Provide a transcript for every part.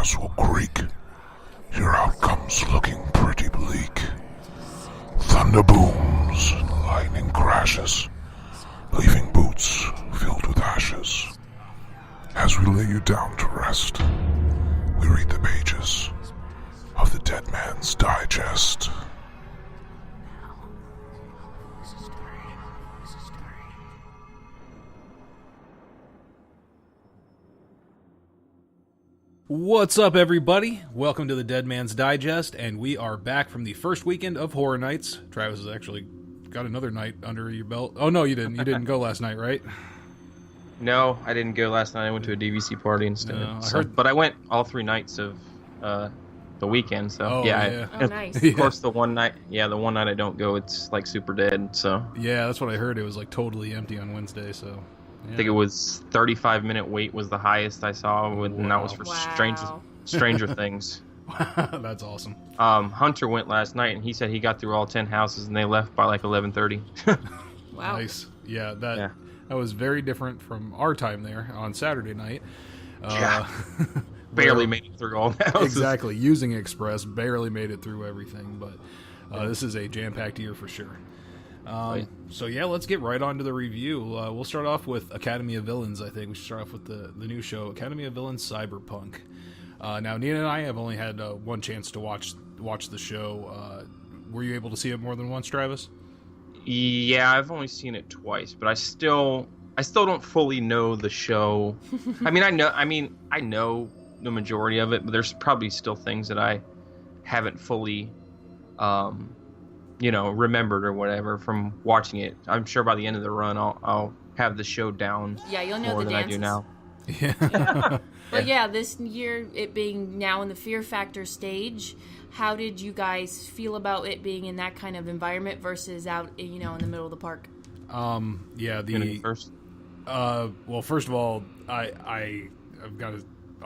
grass will creak. Your outcome's looking pretty bleak. Thunder booms and lightning crashes, leaving boots filled with ashes. As we lay you down to rest, we read the pages of the Dead Man's Digest. What's up, everybody? Welcome to the Dead Man's Digest, and we are back from the first weekend of Horror Nights. Travis has actually got another night under your belt. Oh, no, you didn't. You didn't go last night, right? No, I didn't go last night. I went to a DVC party instead. No, but I went all 3 nights of the weekend. So yeah. Oh, nice. Of course, the one night I don't go, it's like super dead. So yeah, that's what I heard. It was like totally empty on Wednesday. So yeah. I think it was 35-minute wait was the highest I saw, and that was for Stranger Things. That's awesome. Hunter went last night, and he said he got through all 10 houses, and they left by like 11:30. Wow. Nice. Yeah, that was very different from our time there on Saturday night. Barely made it through all the houses. Exactly. Using Express, barely made it through everything, but this is a jam-packed year for sure. So yeah, let's get right on to the review. We'll start off with Academy of Villains. I think we should start off with the new show, Academy of Villains Cyberpunk. Now, Nina and I have only had one chance to watch the show. Were you able to see it more than once, Travis? Yeah, I've only seen it twice, but I still don't fully know the show. I know the majority of it, but there's probably still things that I haven't fully remembered or whatever from watching it. I'm sure by the end of the run I'll have the show down. Yeah, you'll know more the than dances. I do now. Yeah. But yeah, this year, it being now in the Fear Factor stage, how did you guys feel about it being in that kind of environment versus out, in the middle of the park? First. Well, first of all, I'll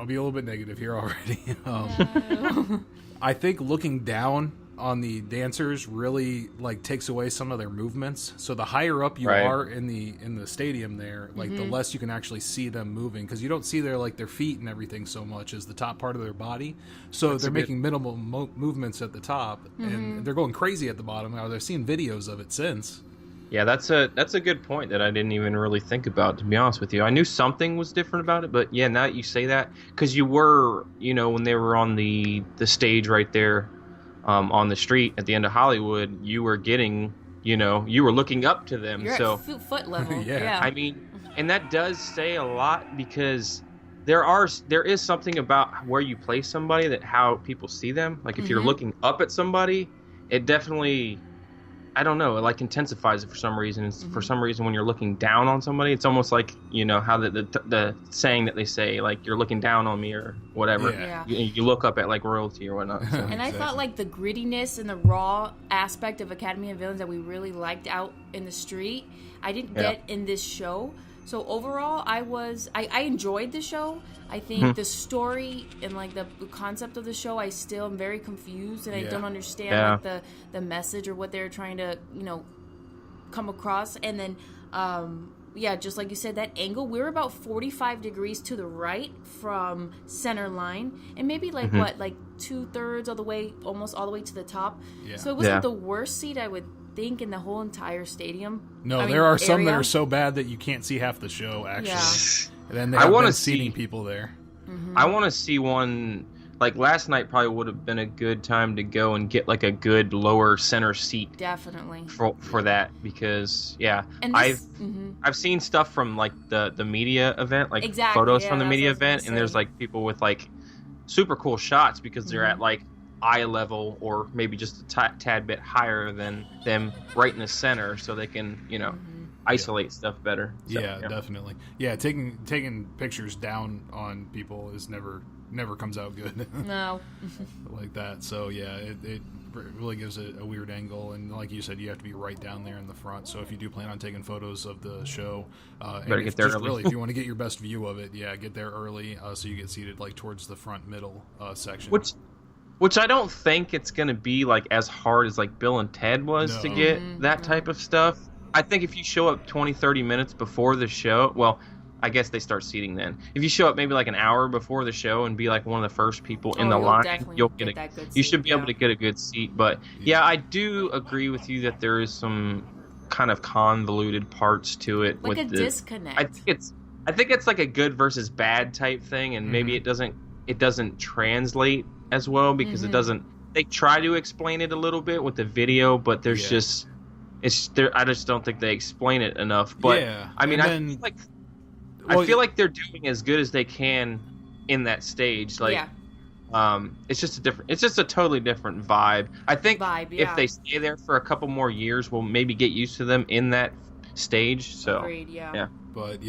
be a little bit negative here already. No. I think looking down on the dancers really takes away some of their movements. So the higher up you are in the stadium there, the less you can actually see them moving, because you don't see their feet and everything so much as the top part of their body. So they're making minimal movements at the top, and they're going crazy at the bottom. Now they're seeing videos of it since. Yeah, that's a good point that I didn't even really think about, to be honest with you. I knew something was different about it, but yeah, now that you say that, because you were, when they were on the stage right there, on the street at the end of Hollywood, you were getting, you were looking up to them. You're so at foot level. Yeah. I mean, and that does say a lot, because there is something about where you place somebody, that how people see them. Like if you're looking up at somebody, it definitely, I don't know, it intensifies it for some reason. It's for some reason when you're looking down on somebody, it's almost like, how the saying that they say, you're looking down on me or whatever. Yeah. You look up at royalty or whatnot. So. And I thought the grittiness and the raw aspect of Academy of Villains that we really liked out in the street, I didn't get in this show. So overall, I enjoyed the show. I think the story and the concept of the show, I still am very confused, and I don't understand the message or what they're trying to come across. And then just like you said, that angle, we were about 45 degrees to the right from center line, and maybe 2/3 of the way, almost all the way to the top. So it wasn't the worst seat, I would think, in the whole entire stadium. No, there are some that are so bad that you can't see half the show, actually. Yeah. And then they have been seating people there. I want to see one, last night probably would have been a good time to go and get a good lower center seat. Definitely. For that, because and I've seen stuff from the media event, photos from the media event, and there's people with super cool shots, because they're at eye level, or maybe just a tad bit higher than them right in the center, so they can isolate stuff better. So, definitely. Yeah, taking pictures down on people is never comes out good. No. Like that. So yeah, it really gives it a weird angle, and like you said, you have to be right down there in the front. So if you do plan on taking photos of the show, better get there early. If you want to get your best view of it, get there early, so you get seated towards the front middle section. Which I don't think it's going to be as hard as Bill and Ted was to get that type of stuff. I think if you show up 20, 30 minutes before the show, well, I guess they start seating then. If you show up maybe like an hour before the show and be like one of the first people in the line, you'll get you should be able to get a good seat. But yeah, I do agree with you that there is some kind of convoluted parts to it. Like with a disconnect. I think it's like a good versus bad type thing, and maybe it doesn't translate as well because it doesn't. They try to explain it a little bit with the video, but there's just it's there. I just don't think they explain it enough. But I mean, I feel like they're doing as good as they can in that stage. Like, it's just a totally different vibe. I think if they stay there for a couple more years, we'll maybe get used to them in that stage. So, agreed, yeah. But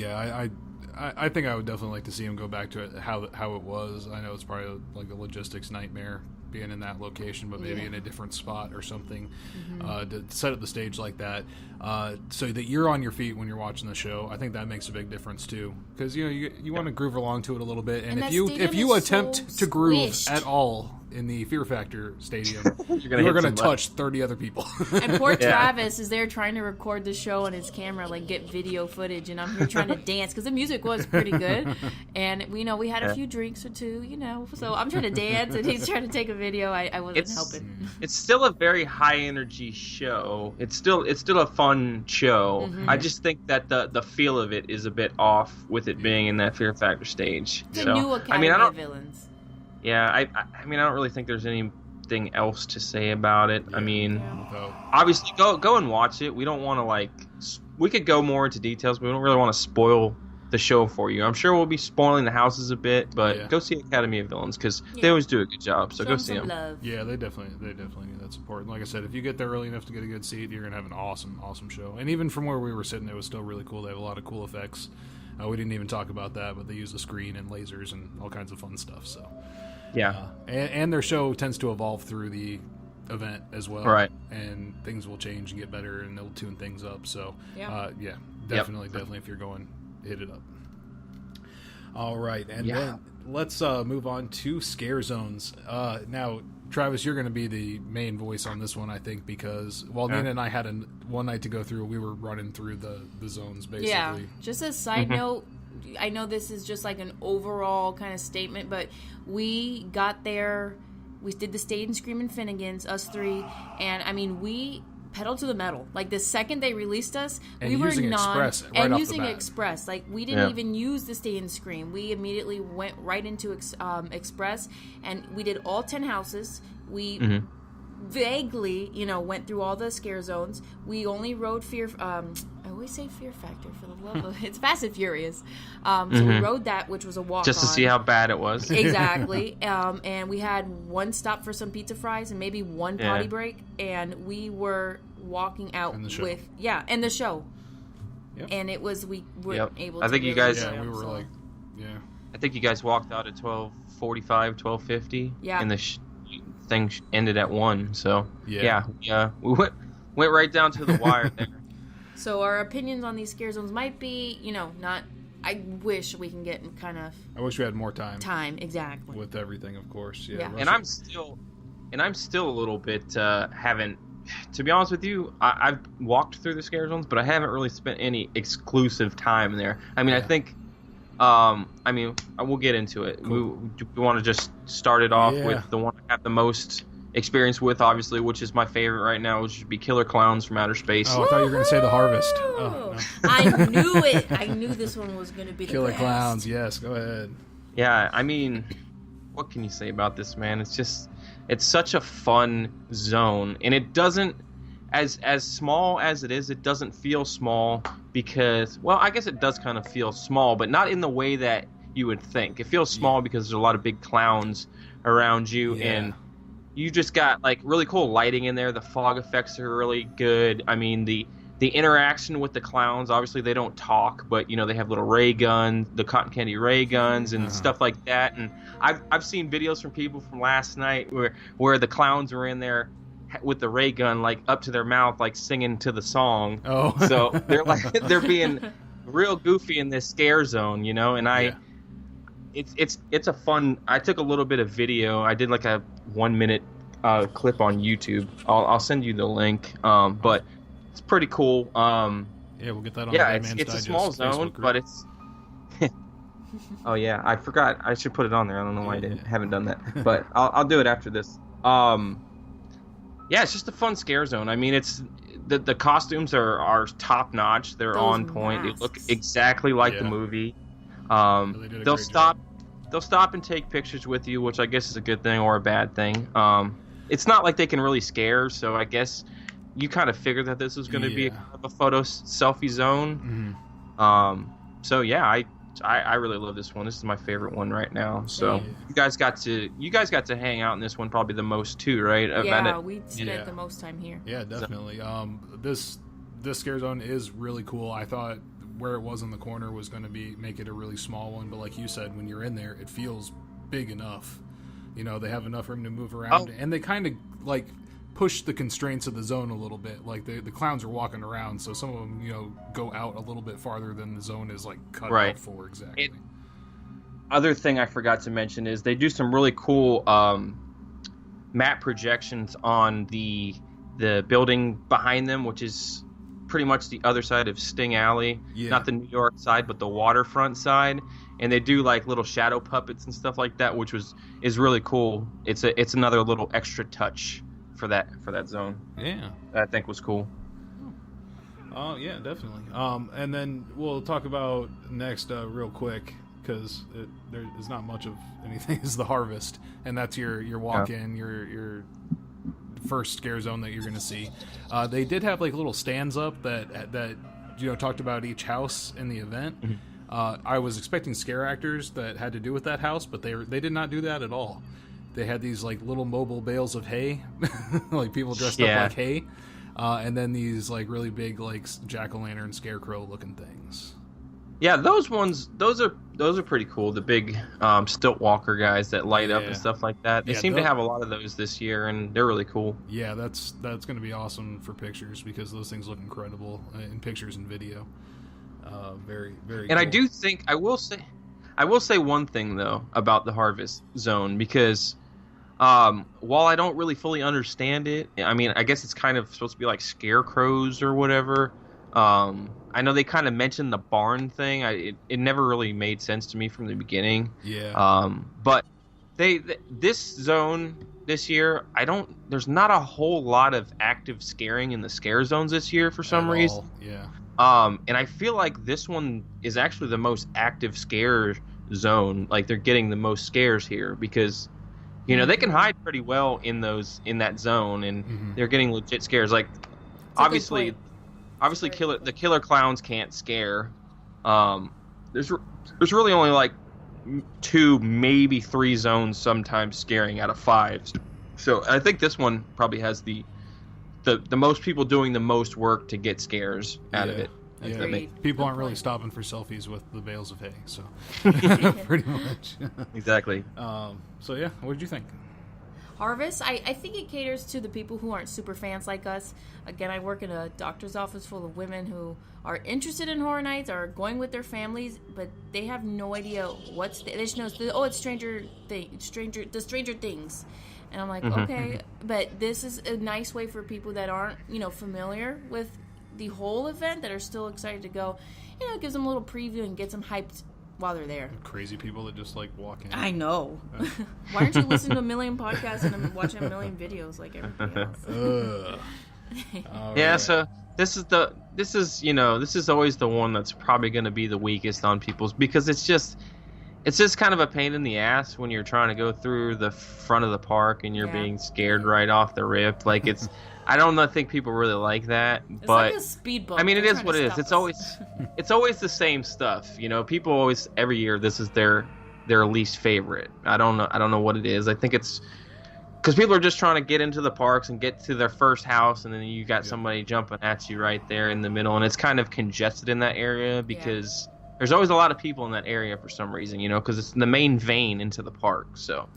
I think I would definitely like to see him go back to it how it was. I know it's probably like a logistics nightmare being in that location, but maybe in a different spot or something to set up the stage like that, so that you're on your feet when you're watching the show. I think that makes a big difference too, because you want to groove along to it a little bit, and if you attempt to groove at all in the Fear Factor Stadium, you're going to touch 30 other people. And poor Travis is there trying to record the show on his camera, like get video footage, and I'm here trying to dance because the music was pretty good, and we had a few drinks or two, so I'm trying to dance and he's trying to take a video. I wasn't helping. It's still a very high energy show. It's still a fun show. I just think that the feel of it is a bit off with it being in that Fear Factor stage. The new Academy of Villains. Yeah, I mean, I don't really think there's anything else to say about it. I mean, obviously, go and watch it. We don't want to we could go more into details, but we don't really want to spoil the show for you. I'm sure we'll be spoiling the houses a bit, but go see Academy of Villains because they always do a good job. So go see them. Love. Yeah, they definitely need that support. And like I said, if you get there early enough to get a good seat, you're gonna have an awesome show. And even from where we were sitting, it was still really cool. They have a lot of cool effects. We didn't even talk about that, but they use the screen and lasers and all kinds of fun stuff. So. Yeah, and their show tends to evolve through the event as well, right? And things will change and get better, and they'll tune things up. So, definitely, if you're going, hit it up. All right, and then let's move on to scare zones. Now, Travis, you're going to be the main voice on this one, I think, because Nina and I had one night to go through. We were running through the zones basically. Yeah, just a side note. I know this is just like an overall kind of statement, but we got there, we did the Stayed and Screaming Finnegans, us three, and I mean, we pedaled to the metal. Like the second they released us, and we were using Express. Like we didn't even use the Stay and Scream. We immediately went right into Express, and we did all 10 houses. We vaguely, went through all the scare zones. We only rode I always say Fear Factor for the love of it's Fast and Furious. So we rode that, which was a walk just to see how bad it was. Exactly. And we had one stop for some pizza fries and maybe one potty break, and we were walking out in the show. Yep. And it was we weren't able to. I think you guys. Yeah, we were I think you guys walked out at 12:45, 12:50. Yeah. And the thing ended at 1. So we went right down to the wire there. So our opinions on these scare zones might be, not. I wish we can get kind of. I wish we had more time. Exactly. With everything, of course. Yeah. And I'm still a little bit haven't. To be honest with you, I've walked through the scare zones, but I haven't really spent any exclusive time there. I mean, I think. We'll get into it. Cool. We want to just start it off with the one I have the most experience with, obviously, which is my favorite right now, which would be Killer Clowns from Outer Space. Oh, I thought you were going to say The Harvest. Oh, no. I knew it. I knew this one was going to be the Killer best. Clowns, yes, go ahead. Yeah, I mean, what can you say about this, man? It's such a fun zone, and it doesn't, as small as it is, it doesn't feel small because, well, I guess it does kind of feel small, but not in the way that you would think. It feels small because there's a lot of big clowns around you, and you just got like really cool lighting in there. The fog effects are really good. I mean, the interaction with the clowns, obviously they don't talk, but they have little ray guns, the cotton candy ray guns and stuff like that. And I've seen videos from people from last night where the clowns were in there with the ray gun like up to their mouth, like singing to the song. Oh, so they're being real goofy in this scare zone, and it's a fun. I took a little bit of video. I did like a 1-minute clip on YouTube. I'll send you the link. But it's pretty cool. We'll get that on. It's a small zone, but Oh yeah, I forgot. I should put it on there. I don't know why haven't done that, but I'll do it after this. Yeah, it's just a fun scare zone. I mean, it's the costumes are top notch. They're Those on point. They look exactly like the movie. They did a They'll great stop. job. They'll stop and take pictures with you, which I guess is a good thing or a bad thing. It's not like they can really scare, so I guess you kind of figured that this was going to be a photo selfie zone. Mm-hmm. So yeah, I really love this one. This is my favorite one right now. So you guys got to hang out in this one probably the most too, right? Yeah, we spent the most time here. Yeah, definitely. This scare zone is really cool. I thought where it was in the corner was going to make it a really small one, but like you said, when you're in there, it feels big enough. You know, they have enough room to move around, and they kind of like push the constraints of the zone a little bit. Like the clowns are walking around, so some of them, you know, go out a little bit farther than the zone is like cut out for exactly. Other thing I forgot to mention is they do some really cool map projections on the building behind them, which is pretty much the other side of Sting Alley, not the New York side, but the waterfront side. And they do like little shadow puppets and stuff like that, which is really cool. It's another little extra touch for that zone. Yeah, that I think was cool. Yeah, definitely. And then we'll talk about next real quick, because there is not much of anything. Is the Harvest, and that's your walk in, your first scare zone that you're going to see. They did have like little stands up that you know talked about each house in the event. Mm-hmm. I was expecting scare actors that had to do with that house, but they did not do that at all. They had these like little mobile bales of hay, like people dressed up like hay, and then these like really big like jack-o'-lantern scarecrow looking things. Yeah, those are pretty cool. The big stilt walker guys that light up and stuff like that. They seem to have a lot of those this year, and they're really cool. Yeah, that's going to be awesome for pictures, because those things look incredible in pictures and video. Very, very. And cool. I do think I will say one thing though about the Harvest Zone, because while I don't really fully understand it, I mean, I guess it's kind of supposed to be like scarecrows or whatever. I know they kind of mentioned the barn thing. It never really made sense to me from the beginning. Yeah. But this zone this year, there's not a whole lot of active scaring in the scare zones this year for some reason. Yeah. And I feel like this one is actually the most active scare zone. Like they're getting the most scares here because, you know, they can hide pretty well in that zone, and they're getting legit scares. Like obviously the killer clowns can't scare. There's really only like 2, maybe 3 zones sometimes scaring out of 5. So I think this one probably has the most people doing the most work to get scares out of it. Yeah, people aren't really stopping for selfies with the bales of hay, so pretty much. Exactly. So yeah, what did you think? Harvest, I think it caters to the people who aren't super fans like us. Again, I work in a doctor's office full of women who are interested in Horror Nights, are going with their families, but they have no idea they just know, it's Stranger Things. And I'm like, okay, but this is a nice way for people that aren't, you know, familiar with the whole event, that are still excited to go. You know, it gives them a little preview and gets them hyped while they're there. Crazy people that just like walk in. I know. Why aren't you listening to a million podcasts and watching a million videos like everybody else? Yeah, right. So this is always the one that's probably going to be the weakest on people's, because it's just kind of a pain in the ass when you're trying to go through the front of the park and you're being scared right off the rip. Like I think people really like that, but it's like a speed bump. I mean, it is what it is. It's always the same stuff. You know, people always, every year, this is their least favorite. I don't know what it is. I think it's because people are just trying to get into the parks and get to their first house, and then you got somebody jumping at you right there in the middle, and it's kind of congested in that area because there's always a lot of people in that area for some reason, you know, because it's the main vein into the park. So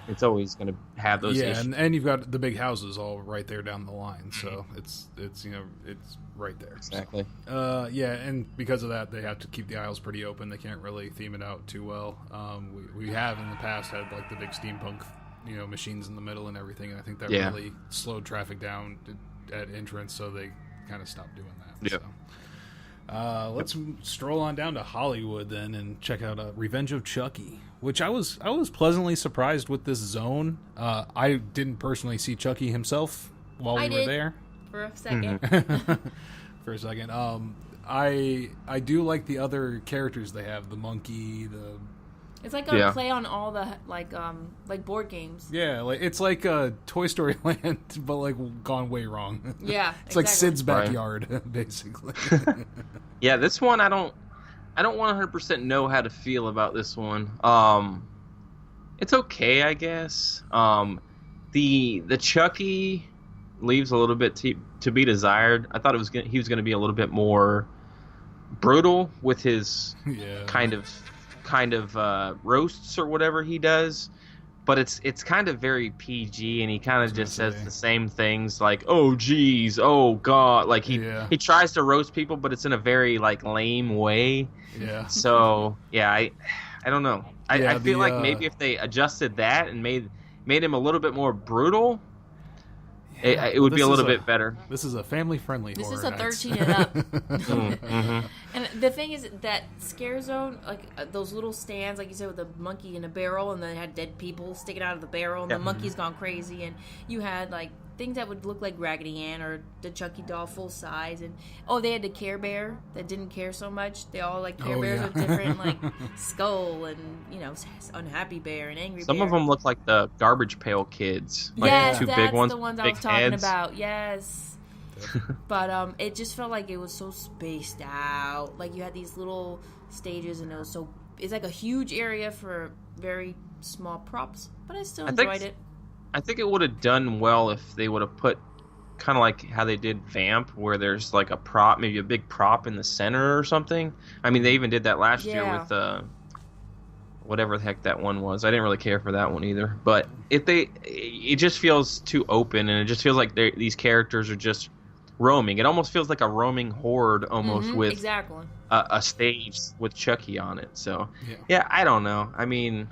it's always going to have those issues. and you've got the big houses all right there down the line, so it's you know, it's right there. Exactly. And because of that, they have to keep the aisles pretty open. They can't really theme it out too well. We have in the past had like the big steampunk, you know, machines in the middle and everything, and I think that really slowed traffic down at entrance, so they kind of stopped doing that. Yeah. Let's stroll on down to Hollywood then and check out Revenge of Chucky, which I was pleasantly surprised with this zone. I didn't personally see Chucky himself while we were there. For a second. For a second. I do like the other characters they have. The monkey, the... It's like a play on all the like board games. Yeah, like it's like a Toy Story Land, but like gone way wrong. Yeah, it's like Sid's backyard, basically. Yeah, this one I don't 100% know how to feel about this one. It's okay, I guess. The Chucky leaves a little bit to be desired. I thought he was going to be a little bit more brutal with his kind of roasts or whatever he does, but it's kind of very PG, and he kind of just says the same things like, oh geez, oh god, like he tries to roast people, but it's in a very like lame way. So I don't know. I feel like maybe if they adjusted that and made him a little bit more brutal, it would be a little bit better. This is a family-friendly horror. This is a 13 and up. Mm-hmm. And the thing is that scare zone, like those little stands, like you said, with the monkey in a barrel, and then they had dead people sticking out of the barrel, and the monkey's gone crazy, and you had like things that would look like Raggedy Ann or the Chucky doll full size, and they had the Care Bear that didn't care so much. They all like Care Bears with different like skull and Unhappy Bear and Angry Bear. Some of them look like the Garbage Pail Kids, like yes, two that's big ones, the ones I big was talking heads. about. Yes. But it just felt like it was so spaced out. Like you had these little stages, and it's like a huge area for very small props. But I still enjoyed it. I think it would have done well if they would have put kind of like how they did Vamp, where there's like a prop, maybe a big prop in the center or something. I mean, they even did that last year with whatever the heck that one was. I didn't really care for that one either. But it just feels too open, and it just feels like these characters are just roaming. It almost feels like a roaming horde almost with a stage with Chucky on it. So yeah, I don't know. I mean,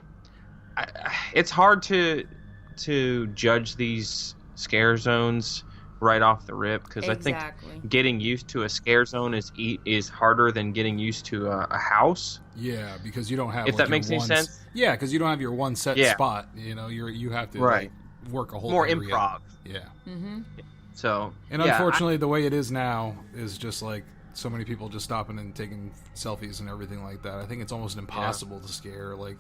it's hard to judge these scare zones right off the rip, because I think getting used to a scare zone is harder than getting used to a house. Yeah, because you don't have. If that makes any sense. Yeah, because you don't have your one set spot. You have to like, work a whole more area. Improv. Yeah. Mm-hmm. So and unfortunately, the way it is now is just like so many people just stopping and taking selfies and everything like that. I think it's almost impossible to scare. Like,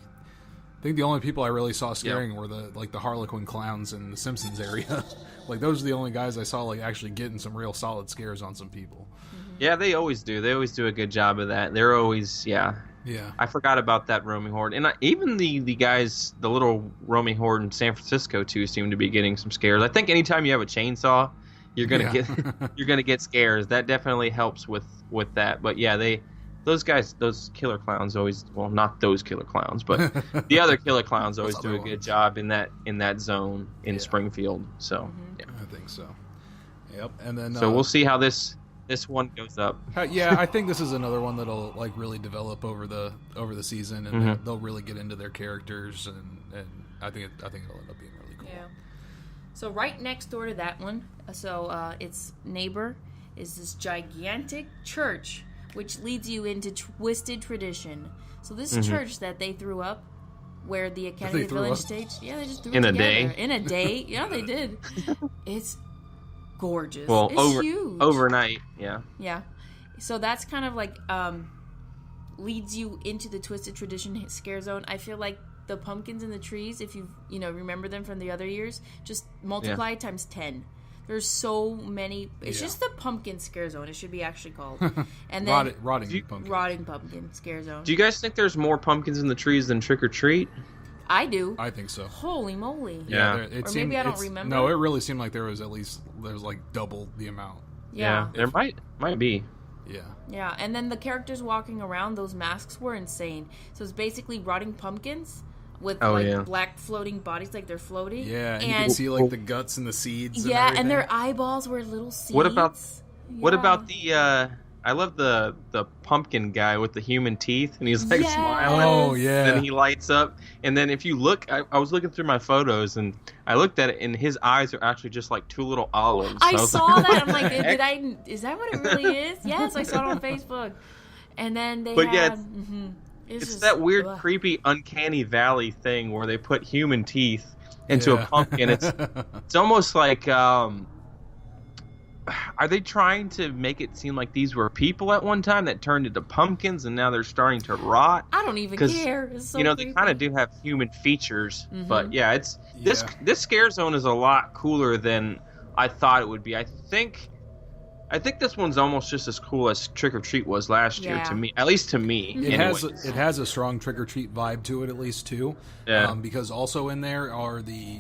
I think the only people I really saw scaring were the Harlequin clowns in the Simpsons area. Like, those are the only guys I saw like actually getting some real solid scares on some people. Yeah, they always do. They always do a good job of that. They're always Yeah. I forgot about that roaming horde, and even the guys, the little roaming horde in San Francisco too, seem to be getting some scares. I think anytime you have a chainsaw, you're gonna get scares. That definitely helps with that. But yeah, those guys, those killer clowns always, well, not those killer clowns, but the other killer clowns always do a good job in that zone in Springfield. So I think so. Yep. And then so we'll see how this one goes up. I think this is another one that'll like really develop over the season, and they'll really get into their characters, and I think it'll end up being really cool. Yeah. So right next door to that one, its neighbor is this gigantic church, which leads you into Twisted Tradition. So this church that they threw up, where the Academy of Villains stage, they just threw it together. In a day. Yeah, they did. It's gorgeous. Well, it's huge. Overnight, yeah. Yeah. So that's kind of like leads you into the Twisted Tradition scare zone. I feel like the pumpkins in the trees, if you remember them from the other years, just multiply times 10. There's so many. It's just the pumpkin scare zone. It should be actually called. And then rotting pumpkin scare zone. Do you guys think there's more pumpkins in the trees than Trick or Treat? I do. I think so. Holy moly! Yeah. Maybe I don't remember. No, it really seemed like there was like double the amount. Yeah, there might be. Yeah. Yeah, and then the characters walking around, those masks were insane. So it's basically rotting pumpkins with black floating bodies, like they're floating. Yeah, and you can see like the guts and the seeds. Yeah, and their eyeballs were little seeds. What about the I love the pumpkin guy with the human teeth, and he's like Yes. smiling. Oh, yeah. Then he lights up, and then if you look, I was looking through my photos, and I looked at it, and his eyes are actually just like two little olives. I was saw like, that. I'm like, is that what it really is? Yes, I saw it on Facebook. And then they But yeah, had... it's just, that weird, ugh. creepy, uncanny valley thing where they put human teeth into a pumpkin. It's almost like, are they trying to make it seem like these were people at one time that turned into pumpkins and now they're starting to rot? I don't even care. It's so they creepy. kind of do have human features, but yeah, this Yeah. this scare zone is a lot cooler than I thought it would be. I think this one's almost just as cool as Trick or Treat was last year Yeah. to me, at least to me. It anyways. has a strong trick or treat vibe to it, at least too. Yeah. Because also in there are the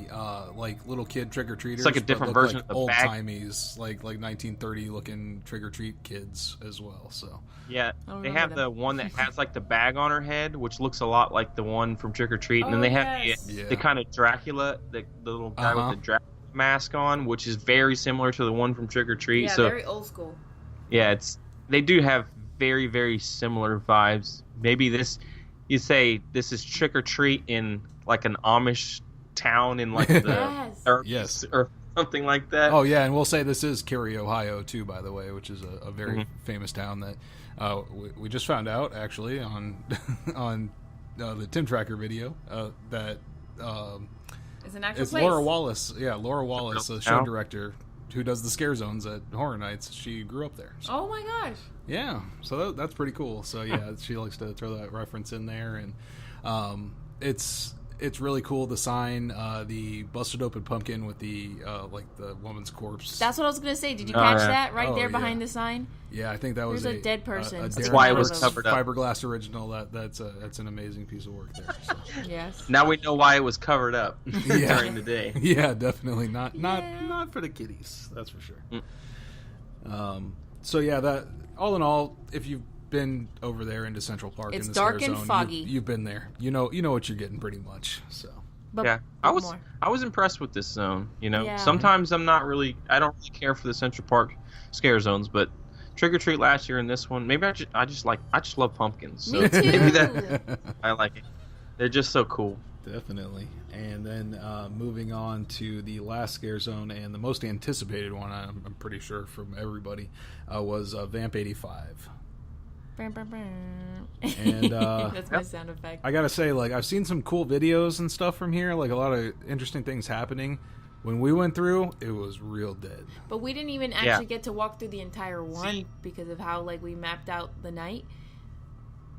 like little kid trick or treaters. It's like a different version of the old bag. timies, like 1930 looking trick or treat kids as well. So Yeah, I don't they remember have them. the one that has like the bag on her head, which looks a lot like the one from Trick or Treat, and then Oh, they have yes. the kind of Dracula, the little guy Uh-huh. with the Dracula mask on, which is very similar to the one from Trick or Treat. Yeah, so very old school. yeah, they do have very, very similar vibes. Maybe you say this is Trick or Treat in like an Amish town in like the Yes. 30s Yes. or something like that. Oh yeah, and we'll say this is Cary, Ohio, too, by the way, which is a very Mm-hmm. famous town that we just found out actually on on the Tim Tracker video that It's an actual it's place. Laura Wallace. Yeah, Laura Wallace, the show town? director who does the scare zones at Horror Nights. She grew up there. So, Oh my gosh. yeah, so that's pretty cool. So yeah, she likes to throw that reference in there, and it's really cool. The sign, the busted open pumpkin with the like the woman's corpse. That's what I was going to say. Did you Oh, catch yeah. that right Oh, there yeah. behind the sign? Yeah, I think that was There's a dead person. That's Darren why it was Hart's covered up. Fiberglass original. That's an amazing piece of work there. So. Yes. Now we know why it was covered up Yeah. during the day. Yeah, definitely not Yeah. for the kiddies. That's for sure. So yeah, that all in all, if you've been over there into Central Park, It's in the dark scare and zone, foggy. You've been there. You know what you're getting pretty much. So But Yeah, but I was impressed with this zone. Yeah. Sometimes I don't really care for the Central Park scare zones, but Trick or Treat last year and this one, maybe I just love pumpkins. So Me too. maybe that I like it. They're just so cool. definitely. And then moving on to the last scare zone and the most anticipated one, I'm pretty sure from everybody, was Vamp 85. Bam, bam, bam. And That's my sound effect. I gotta say, like, I've seen some cool videos and stuff from here, like a lot of interesting things happening. When we went through, it was real dead. But we didn't even actually get to walk through the entire one because of how like we mapped out the night.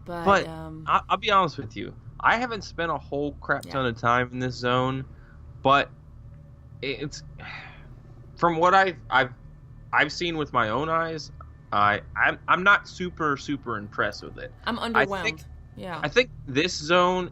But um, I'll be honest with you. I haven't spent a whole crap ton of time in this zone, but it's from what I've seen with my own eyes. I'm not super impressed with it. I'm underwhelmed. I think this zone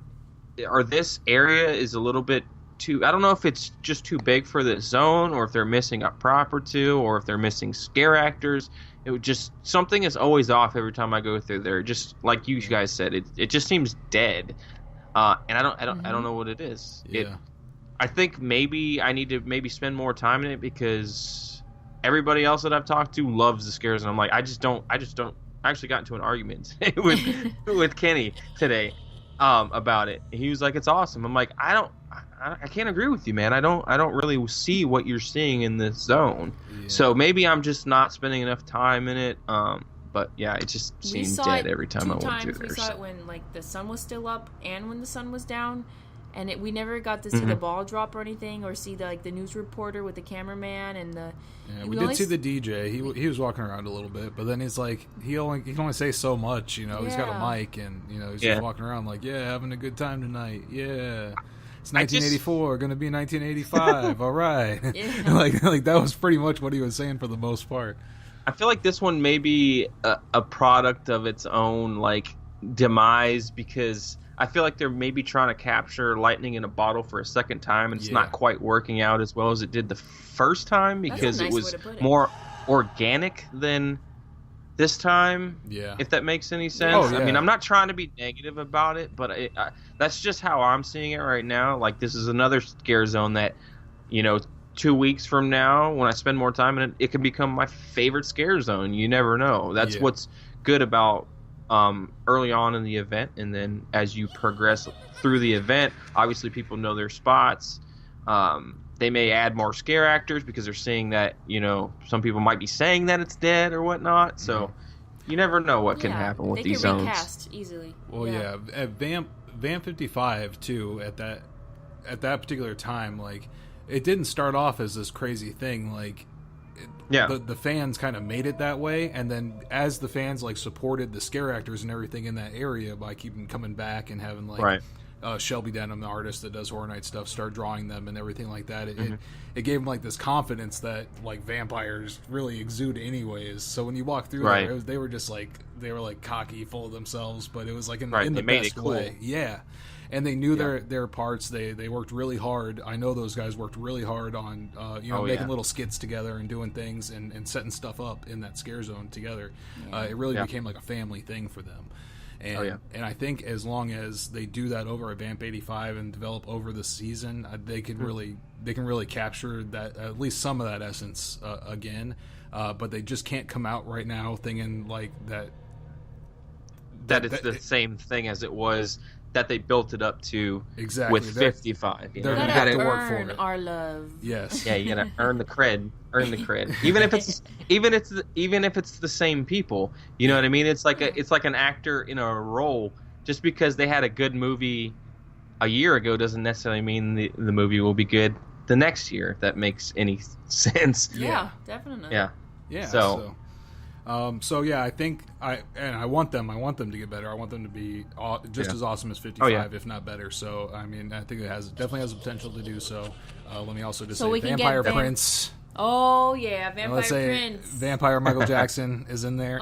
or this area is a little bit too. I don't know if it's just too big for this zone, or if they're missing a prop or two, or if they're missing scare actors. It would just something is always off every time I go through there. Just like you guys said, it just seems dead, and I don't know what it is. Yeah. I think maybe I need to spend more time in it because everybody else that I've talked to loves the scares, and I'm like, I just don't. I actually got into an argument with Kenny today about it. He was like, "It's awesome." I'm like, I can't agree with you, man. I don't really see what you're seeing in this zone. Yeah. So maybe I'm just not spending enough time in it. But yeah, it just we seemed saw dead it every time two I went times. through there. We saw so- it when like the sun was still up and when the sun was down, and we never got to see the ball drop or anything, or see the news reporter with the cameraman and the. Yeah, we did see the DJ. He was walking around a little bit, but then he's like, he can only say so much. He's got a Yeah. mic, and he's Yeah. just walking around like, yeah, having a good time tonight. Yeah, it's 1984, going to be 1985. All right, Yeah. like that was pretty much what he was saying for the most part. I feel like this one may be a product of its own like demise, because I feel like they're maybe trying to capture lightning in a bottle for a second time, and it's Yeah. not quite working out as well as it did the first time, That's a because nice it way was to put it. more organic than this time. Yeah. If that makes any sense. Oh, yeah. I mean, I'm not trying to be negative about it, but that's just how I'm seeing it right now. Like, this is another scare zone that, 2 weeks from now, when I spend more time in it, it can become my favorite scare zone. You never know. That's what's good about early on in the event, and then as you progress through the event, obviously people know their spots. They may add more scare actors because they're seeing that, some people might be saying that it's dead or whatnot. So you never know what can happen with these zones. They can recast easily. Well, at Vamp 55 too. At that particular time, like, it didn't start off as this crazy thing. Like, the fans kind of made it that way, and then as the fans like supported the scare actors and everything in that area by keeping coming back and having like Shelby Denham, the artist that does Horror Night stuff, start drawing them and everything like that. It gave them like this confidence that like vampires really exude anyways. So when you walk through there, they were just like cocky, full of themselves, but it was like in the best way. Yeah. And they knew their parts. They worked really hard. I know those guys worked really hard on making little skits together and doing things and setting stuff up in that scare zone together. It really became like a family thing for them. And and I think as long as they do that over at Vamp 85 and develop over the season, they can really capture that, at least some of that essence again. But they just can't come out right now thinking like that it's the same thing as it was. That they built it up to with 55. They're gonna have to work for it. Our love. Yes. Yeah, you gotta earn the cred. Even if it's the same people. You know what I mean? It's like an actor in a role. Just because they had a good movie a year ago doesn't necessarily mean the movie will be good the next year. If that makes any sense. Yeah, definitely. Yeah. Yeah. So I think I want them to get better. I want them to be just as awesome as 55, if not better. So I mean, I think it definitely has the potential to do so. Let me also just say Vampire Prince. Oh yeah, Vampire Prince. Vampire Michael Jackson is in there.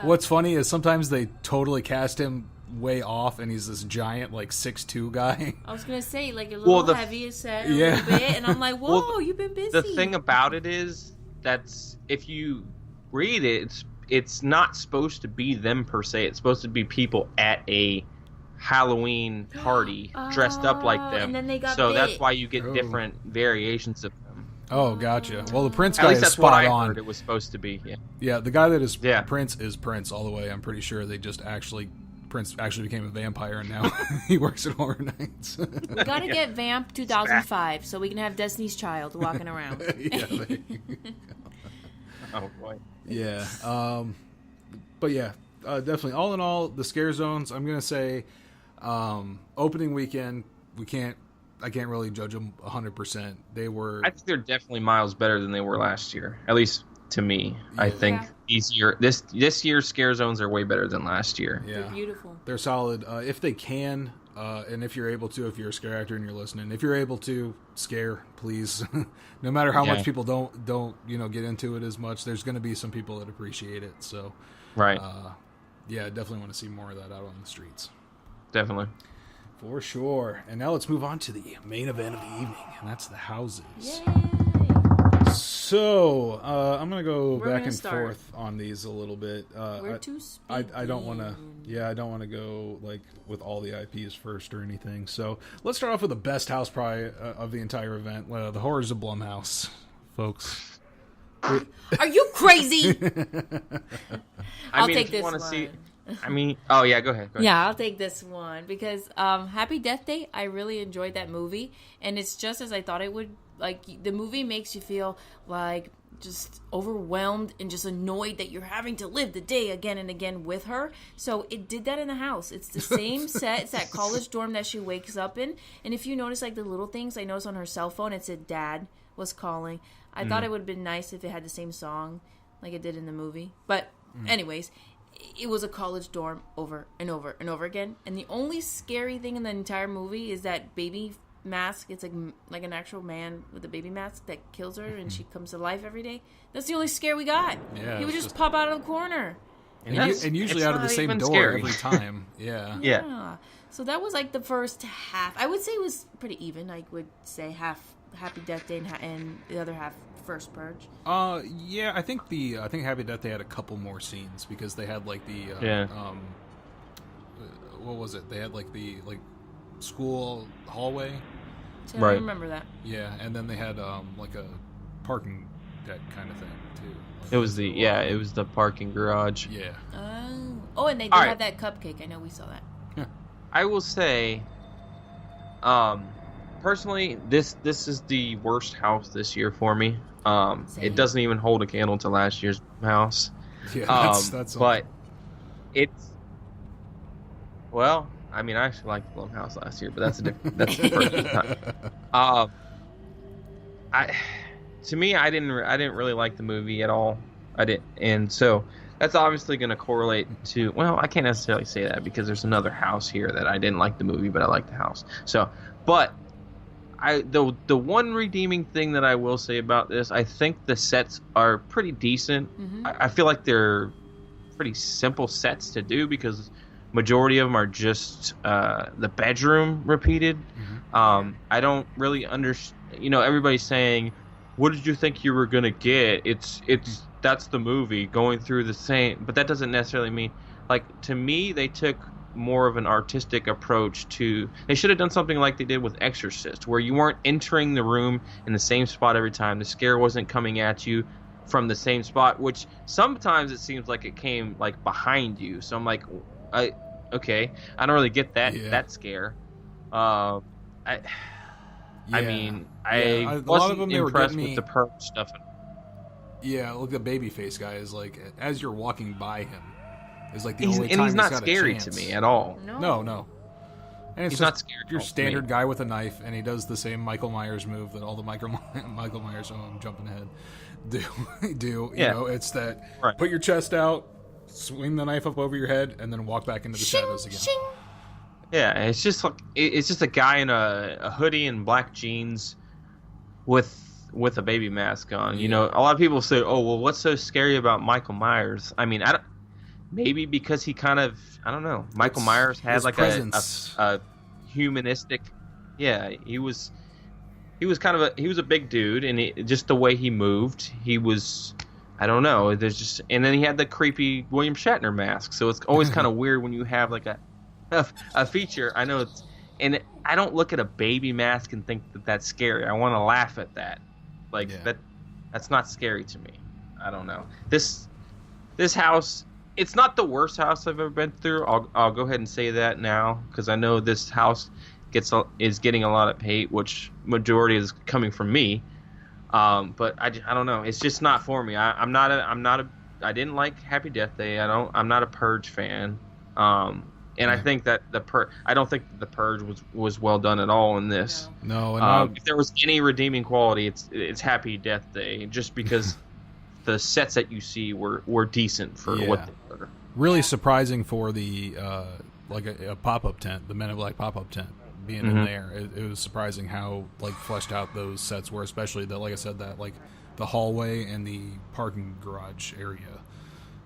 What's funny is sometimes they totally cast him way off, and he's this giant like 6'2" guy. I was gonna say like a little heavy set a little bit, and I'm like, whoa, you've been busy. The thing about it is that's if you read it, it's not supposed to be them per se. It's supposed to be people at a Halloween party dressed up like them. And then they got so bit. That's why you get different variations of them. Oh, gotcha. Well, the Prince guy at least is that's spot what I on. heard it was supposed to be. Yeah, the guy that is Prince is Prince all the way. I'm pretty sure they just Prince actually became a vampire, and now he works at Horror Nights. We gotta get Vamp 2005 so we can have Destiny's Child walking around. Oh boy. Yeah. But yeah, definitely. All in all, the scare zones, I'm gonna say, opening weekend, I can't really judge them 100%. I think they're definitely miles better than they were last year. At least to me, I think this year's scare zones are way better than last year. Yeah, they're beautiful. They're solid. If they can, and if you're able to, if you're a scare actor and you're listening, if you're able to scare, please. No matter how much people don't get into it as much, there's going to be some people that appreciate it. So, definitely want to see more of that out on the streets. Definitely. For sure. And now let's move on to the main event of the evening, and that's the houses. Yay. So, I'm going to go back and forth on these a little bit. Where to speak? I don't want to go like with all the IPs first or anything. So, let's start off with the best house probably of the entire event, the Horrors of Blumhouse, folks. Are you crazy? I'll take this one. Go ahead. Yeah, I'll take this one because Happy Death Day, I really enjoyed that movie, and it's just as I thought it would. Like, the movie makes you feel like just overwhelmed and just annoyed that you're having to live the day again and again with her. So it did that in the house. It's the same set. It's that college dorm that she wakes up in. And if you notice, like, the little things, I noticed on her cell phone, it said Dad was calling. I thought it would have been nice if it had the same song like it did in the movie. But anyways, it was a college dorm over and over and over again. And the only scary thing in the entire movie is that baby mask. It's like an actual man with a baby mask that kills her and she comes to life every day. That's the only scare we got. He would just pop out of the corner. And usually out of the same door scary. Every time. Yeah. So that was like the first half. I would say it was pretty even. I would say half Happy Death Day and the other half First Purge. I think Happy Death Day had a couple more scenes because they had like the what was it? They had like the school hallway I Right. remember that. Yeah, and then they had like a parking deck kind of thing too. Like It was the parking garage. Yeah. And they did All right. have that cupcake. I know we saw that. I will say, personally, this is the worst house this year for me. Same. It doesn't even hold a candle to last year's house. Yeah, that's but it's, well, I mean, I actually liked Blumhouse last year, but that's the first time. To me, I didn't really like the movie at all. I didn't, and so that's obviously going to correlate to. Well, I can't necessarily say that because there's another house here that I didn't like the movie, but I liked the house. So, but the one redeeming thing that I will say about this, I think the sets are pretty decent. Mm-hmm. I feel like they're pretty simple sets to do because majority of them are just the bedroom repeated. Mm-hmm. I don't really understand. Everybody's saying, "What did you think you were gonna get?" That's the movie going through the same, but that doesn't necessarily mean. Like, to me, they took more of an artistic approach to. They should have done something like they did with Exorcist, where you weren't entering the room in the same spot every time. The scare wasn't coming at you from the same spot, which sometimes it seems like it came like behind you. So I'm like, okay, I don't really get that scare. I mean, I wasn't impressed with the Purge stuff. Yeah, look, the babyface guy is like, as you're walking by him, is like the He's only time he's not got a scary chance. to me at all. No. And it's He's just not scary at your all to standard me. guy with a knife, and he does the same Michael Myers move that all the Michael Myers, I'm jumping ahead, do. Yeah. It's that Right. put your chest out, swing the knife up over your head, and then walk back into the shadows again. Shing. Yeah, it's just like it's just a guy in a hoodie and black jeans with a baby mask on. A lot of people say, "Oh, well, what's so scary about Michael Myers?" I mean, maybe because he kind of, I don't know. Michael Myers had his like presence. a humanistic. Yeah, he was kind of he was a big dude, and just the way he moved, he was. I don't know. There's just, and then he had the creepy William Shatner mask. So it's always kind of weird when you have like a feature. I know and I don't look at a baby mask and think that that's scary. I want to laugh at that. Like that's not scary to me. I don't know. This house, it's not the worst house I've ever been through. I'll go ahead and say that now because I know this house is getting a lot of hate, which majority is coming from me. But I don't know. It's just not for me. I didn't like Happy Death Day. I'm not a Purge fan. And I think that I don't think the Purge was well done at all in this. No, and if there was any redeeming quality, it's Happy Death Day, just because the sets that you see were decent for what they were. really surprising for the like a pop-up tent, the Men in Black pop-up tent being in there. It was surprising how like fleshed out those sets were, especially that, like I said, that like the hallway and the parking garage area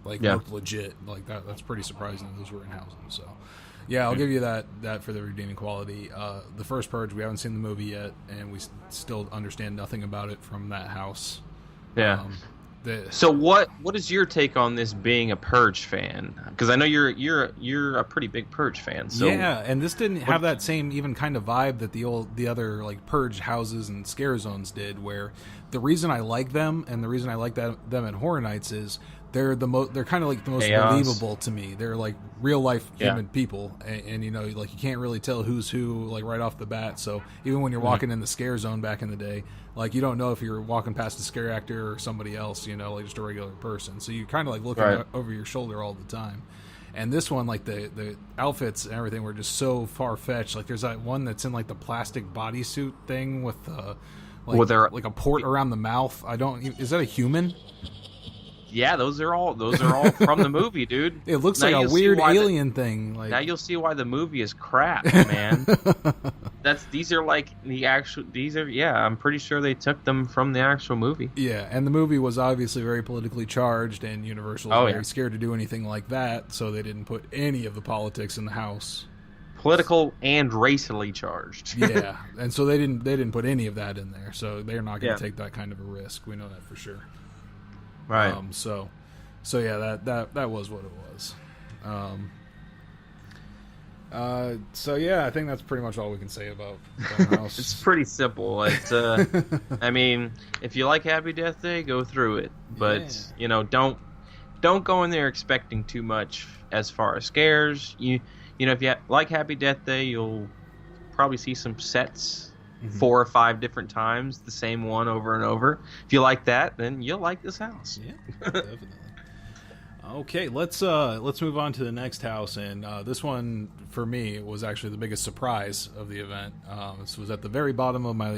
looked legit. Like that's pretty surprising that those were in housing. So yeah, I'll give you that for the redeeming quality. The first Purge, we haven't seen the movie yet, and we still understand nothing about it from that house. Yeah. So what is your take on this being a Purge fan? Because I know you're a pretty big Purge fan. So yeah, and this didn't have that same even kind of vibe that the other like Purge houses and scare zones did. Where the reason I like them and the reason I like them at Horror Nights is they're kind of like the most believable to me. They're like real life human people, and like you can't really tell who's who like right off the bat. So even when you're walking in the scare zone back in the day, like you don't know if you're walking past a scare actor or somebody else, like just a regular person. So you kind of like looking over your shoulder all the time. And this one, like the outfits and everything were just so far fetched. Like there's that one that's in like the plastic bodysuit thing with like a port around the mouth. Is that a human? Yeah, those are all from the movie, dude. It looks like a weird alien thing. Like, now you'll see why the movie is crap, man. I'm pretty sure they took them from the actual movie. Yeah, and the movie was obviously very politically charged, and Universal was very scared to do anything like that, so they didn't put any of the politics in the house. Political and racially charged. Yeah, and so they didn't put any of that in there, so they're not going to take that kind of a risk. We know that for sure. Right. So yeah, that was what it was. So yeah, I think that's pretty much all we can say about Blumhouse. It's pretty simple. It's I mean, if you like Happy Death Day, go through it. But you know, don't go in there expecting too much as far as scares. You know, if you like Happy Death Day, you'll probably see some sets 4 or 5 different times, the same one over and over. If you like that, then you'll like this house. Yeah, definitely. Okay, let's move on to the next house, and this one for me was actually the biggest surprise of the event. This was at the very bottom of my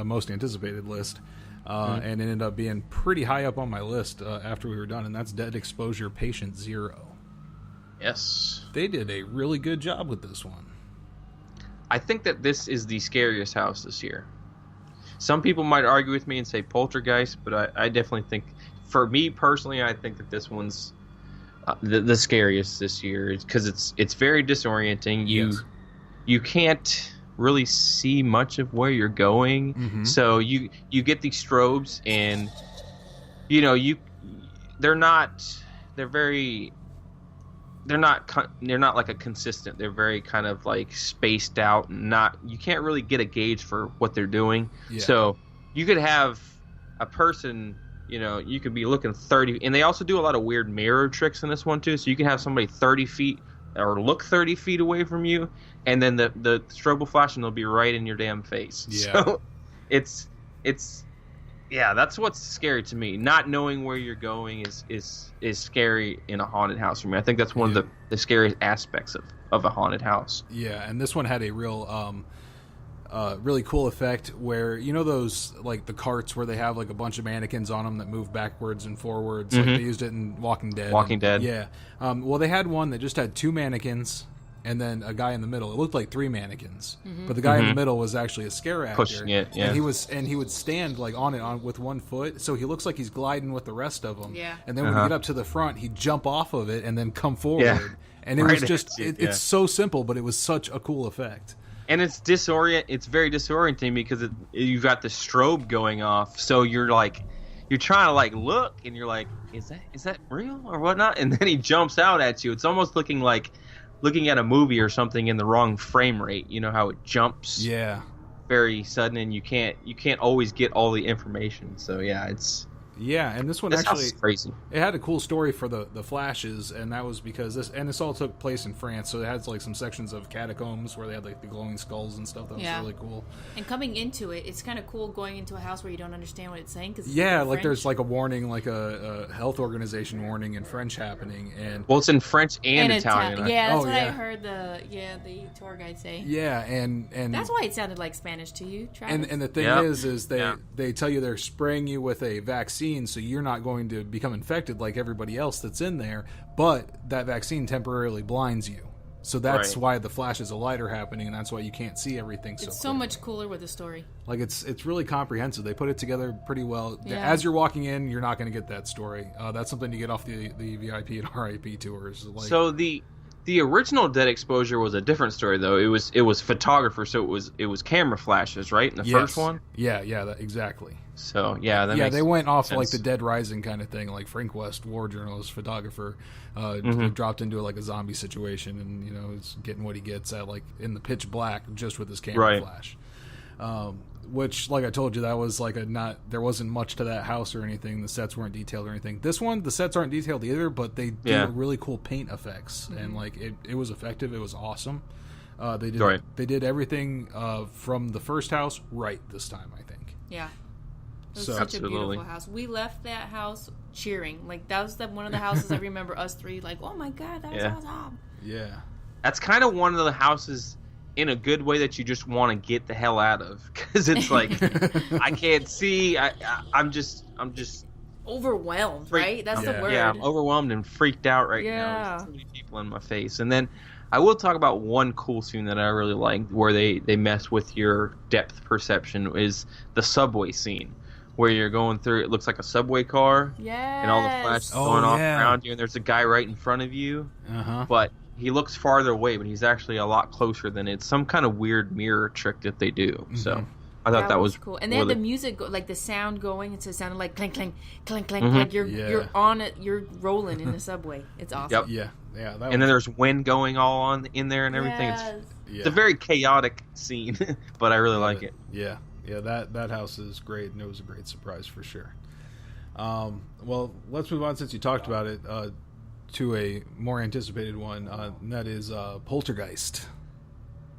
most anticipated list, and it ended up being pretty high up on my list after we were done, and that's Dead Exposure Patient Zero. Yes, they did a really good job with this one. I think that this is the scariest house this year. Some people might argue with me and say Poltergeist, but I definitely think, for me personally, I think that this one's the scariest this year, because it's very disorienting. You can't really see much of where you're going, so you get these strobes, and you know they're not like a consistent. They're very kind of like spaced out, and you can't really get a gauge for what they're doing. Yeah. So you could have a person, you know, you could be looking 30, and they also do a lot of weird mirror tricks in this one too. So you can have somebody 30 feet or look 30 feet away from you, and then the strobe will flash and they'll be right in your damn face. Yeah. So it's yeah, that's what's scary to me. Not knowing where you're going is scary in a haunted house for me. I think that's one of the scariest aspects of a haunted house. Yeah, and this one had a real really cool effect where, you know, those like the carts where they have like a bunch of mannequins on them that move backwards and forwards. Like they used it in Walking Dead. Yeah. Well, they had one that just had 2 mannequins and then a guy in the middle. It looked like 3 mannequins, but the guy in the middle was actually a scare actor. Pushing it, yeah. And he would stand like on it with 1 foot, so he looks like he's gliding with the rest of them. Yeah. And then when you get up to the front, he'd jump off of it and then come forward. Yeah. And it was just it's so simple, but it was such a cool effect. And it's very disorienting because you've got the strobe going off, so you're trying to like look, and you're like, is that real or whatnot? And then he jumps out at you. It's almost looking at a movie or something in the wrong frame rate. You know how it jumps, very sudden, and you can't always get all the information. So and this one actually crazy. It had a cool story for the flashes, and that was because this all took place in France, so it had like some sections of catacombs where they had like the glowing skulls and stuff. That was really cool. And coming into it, it's kind of cool going into a house where you don't understand what it's saying, because like there's like a warning, like a health organization warning in French happening, and it's in French and Italian. That's what I heard the tour guide say. Yeah, and that's why it sounded like Spanish to you, Travis. And the thing is they tell you they're spraying you with a vaccine, so you're not going to become infected like everybody else that's in there, but that vaccine temporarily blinds you. So that's why the flashes of light are happening, and that's why you can't see everything so It's so much cooler with the story. Like, it's really comprehensive. They put it together pretty well. Yeah. As you're walking in, you're not going to get that story. That's something you get off the VIP and RIP tours. So the original Dead Exposure was a different story, though. It was photographer, so it was camera flashes, right? In the first one? Yeah, exactly. So, that makes they went off sense. like the Dead Rising kind of thing, like Frank West, war journalist, photographer, dropped into like a zombie situation, and you know, is getting what he gets at like in the pitch black just with his camera flash. Which, like I told you, that was like there wasn't much to that house or anything. The sets weren't detailed or anything. This one, the sets aren't detailed either, but they do really cool paint effects, and like it was effective. It was awesome. They did everything from the first house right this time, I think. Yeah. It was such a beautiful house. We left that house cheering. Like, that was one of the houses I remember us 3 like, oh my God, that was awesome. Yeah. That's kind of one of the houses in a good way that you just want to get the hell out of, because it's like I can't see. I'm just overwhelmed, right? That's the word. Yeah, I'm overwhelmed and freaked out right now. There's too many people in my face. And then I will talk about one cool scene that I really liked, where they mess with your depth perception, is the subway scene, where you're going through. It looks like a subway car, and all the flashes going off around you, and there's a guy right in front of you, but he looks farther away, but he's actually a lot closer than it's some kind of weird mirror trick that they do. So I thought that was cool. And they had the music, like the sound going, so it sounded like clink, clink, clink, clink, like you're on it, you're rolling in the subway. It's awesome. Yeah, Yeah, and then there's wind going all on in there and everything. Yes. It's a very chaotic scene, but I really like it. Yeah, that house is great, and it was a great surprise for sure. Well, let's move on, since you talked about it, to a more anticipated one, and that is Poltergeist.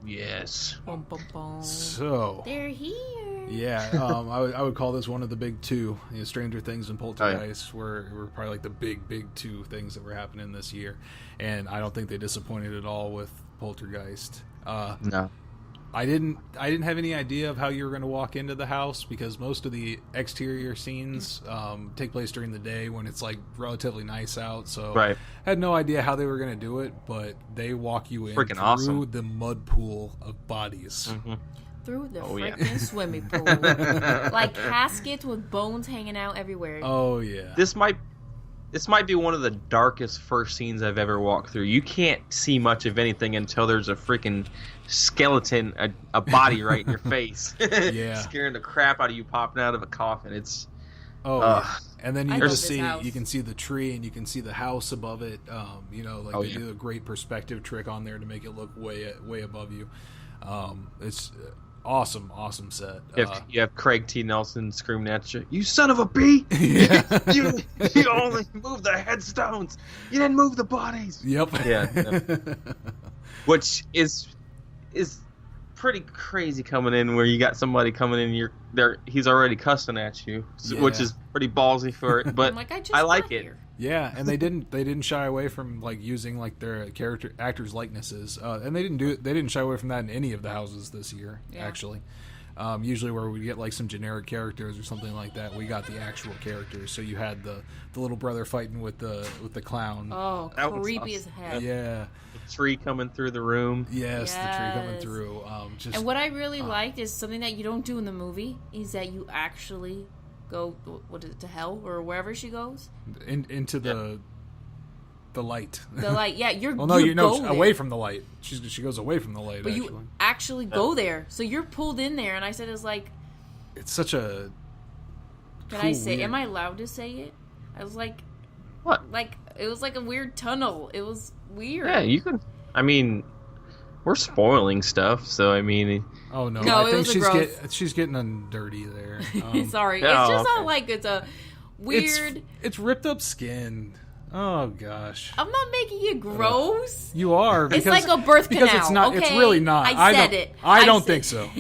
Yes. Bum, bum, bum. So They're here. yeah, I would call this one of the big two. Stranger Things and Poltergeist were probably like the big two things that were happening this year, and I don't think they disappointed at all with Poltergeist. No. I didn't have any idea of how you were going to walk into the house, because most of the exterior scenes take place during the day when it's like relatively nice out. So Right. I had no idea how they were going to do it, but they walk you in Freaking through awesome. the mud pool of bodies. Mm-hmm. Through the yeah. freaking swimming pool. Like caskets with bones hanging out everywhere. Oh yeah. This might be one of the darkest first scenes I've ever walked through. You can't see much of anything until there's a freaking skeleton, a body right in your face. Yeah. Scaring the crap out of you, popping out of a coffin. It's yeah. And then I you love just this see house. you can see the tree, and you can see the house above it. They yeah. do a great perspective trick on there to make it look way above you. It's awesome set. you have Craig T. Nelson screaming at you, "You son of a bee! Yeah. you only moved the headstones. You didn't move the bodies." Yep. Yeah. Which is pretty crazy coming in, where you got somebody coming in, he's already cussing at you, which Yeah. is pretty ballsy for it. But I'm like, I like got it. here. Yeah, and they didn't shy away from like using like their actors' likenesses, and they didn't shy away from that in any of the houses this year. Yeah. Actually, usually where we get like some generic characters or something like that, we got the actual characters. So you had the little brother fighting with the clown. Oh, That was creepy as awesome. heck. Yeah. The tree coming through the room. Yes, the tree coming Yes. through. Just And what I really liked is something that you don't do in the movie is that you actually go, what is it, to hell or wherever she goes. into the light. The light, yeah, Well, no, you know, go away there. from the light. She goes away from the light. But actually, you actually go there, so you're pulled in there. And I said, "It's like, it's such a. can cool, I say? weird- Am I allowed to say it?" I was like, What? Like it was like a weird tunnel. It was weird. Yeah, you can. I mean, we're spoiling stuff, so I mean, Oh no! No, I it think was a she's gross- Oh, getting on dirty there. Sorry, Oh, it's just okay. not like it's a weird. It's ripped up skin. Oh gosh. I'm not making it gross. You are. It's like a birth because canal, it's not. It's okay? really not. I said don't, it. I don't said- think so.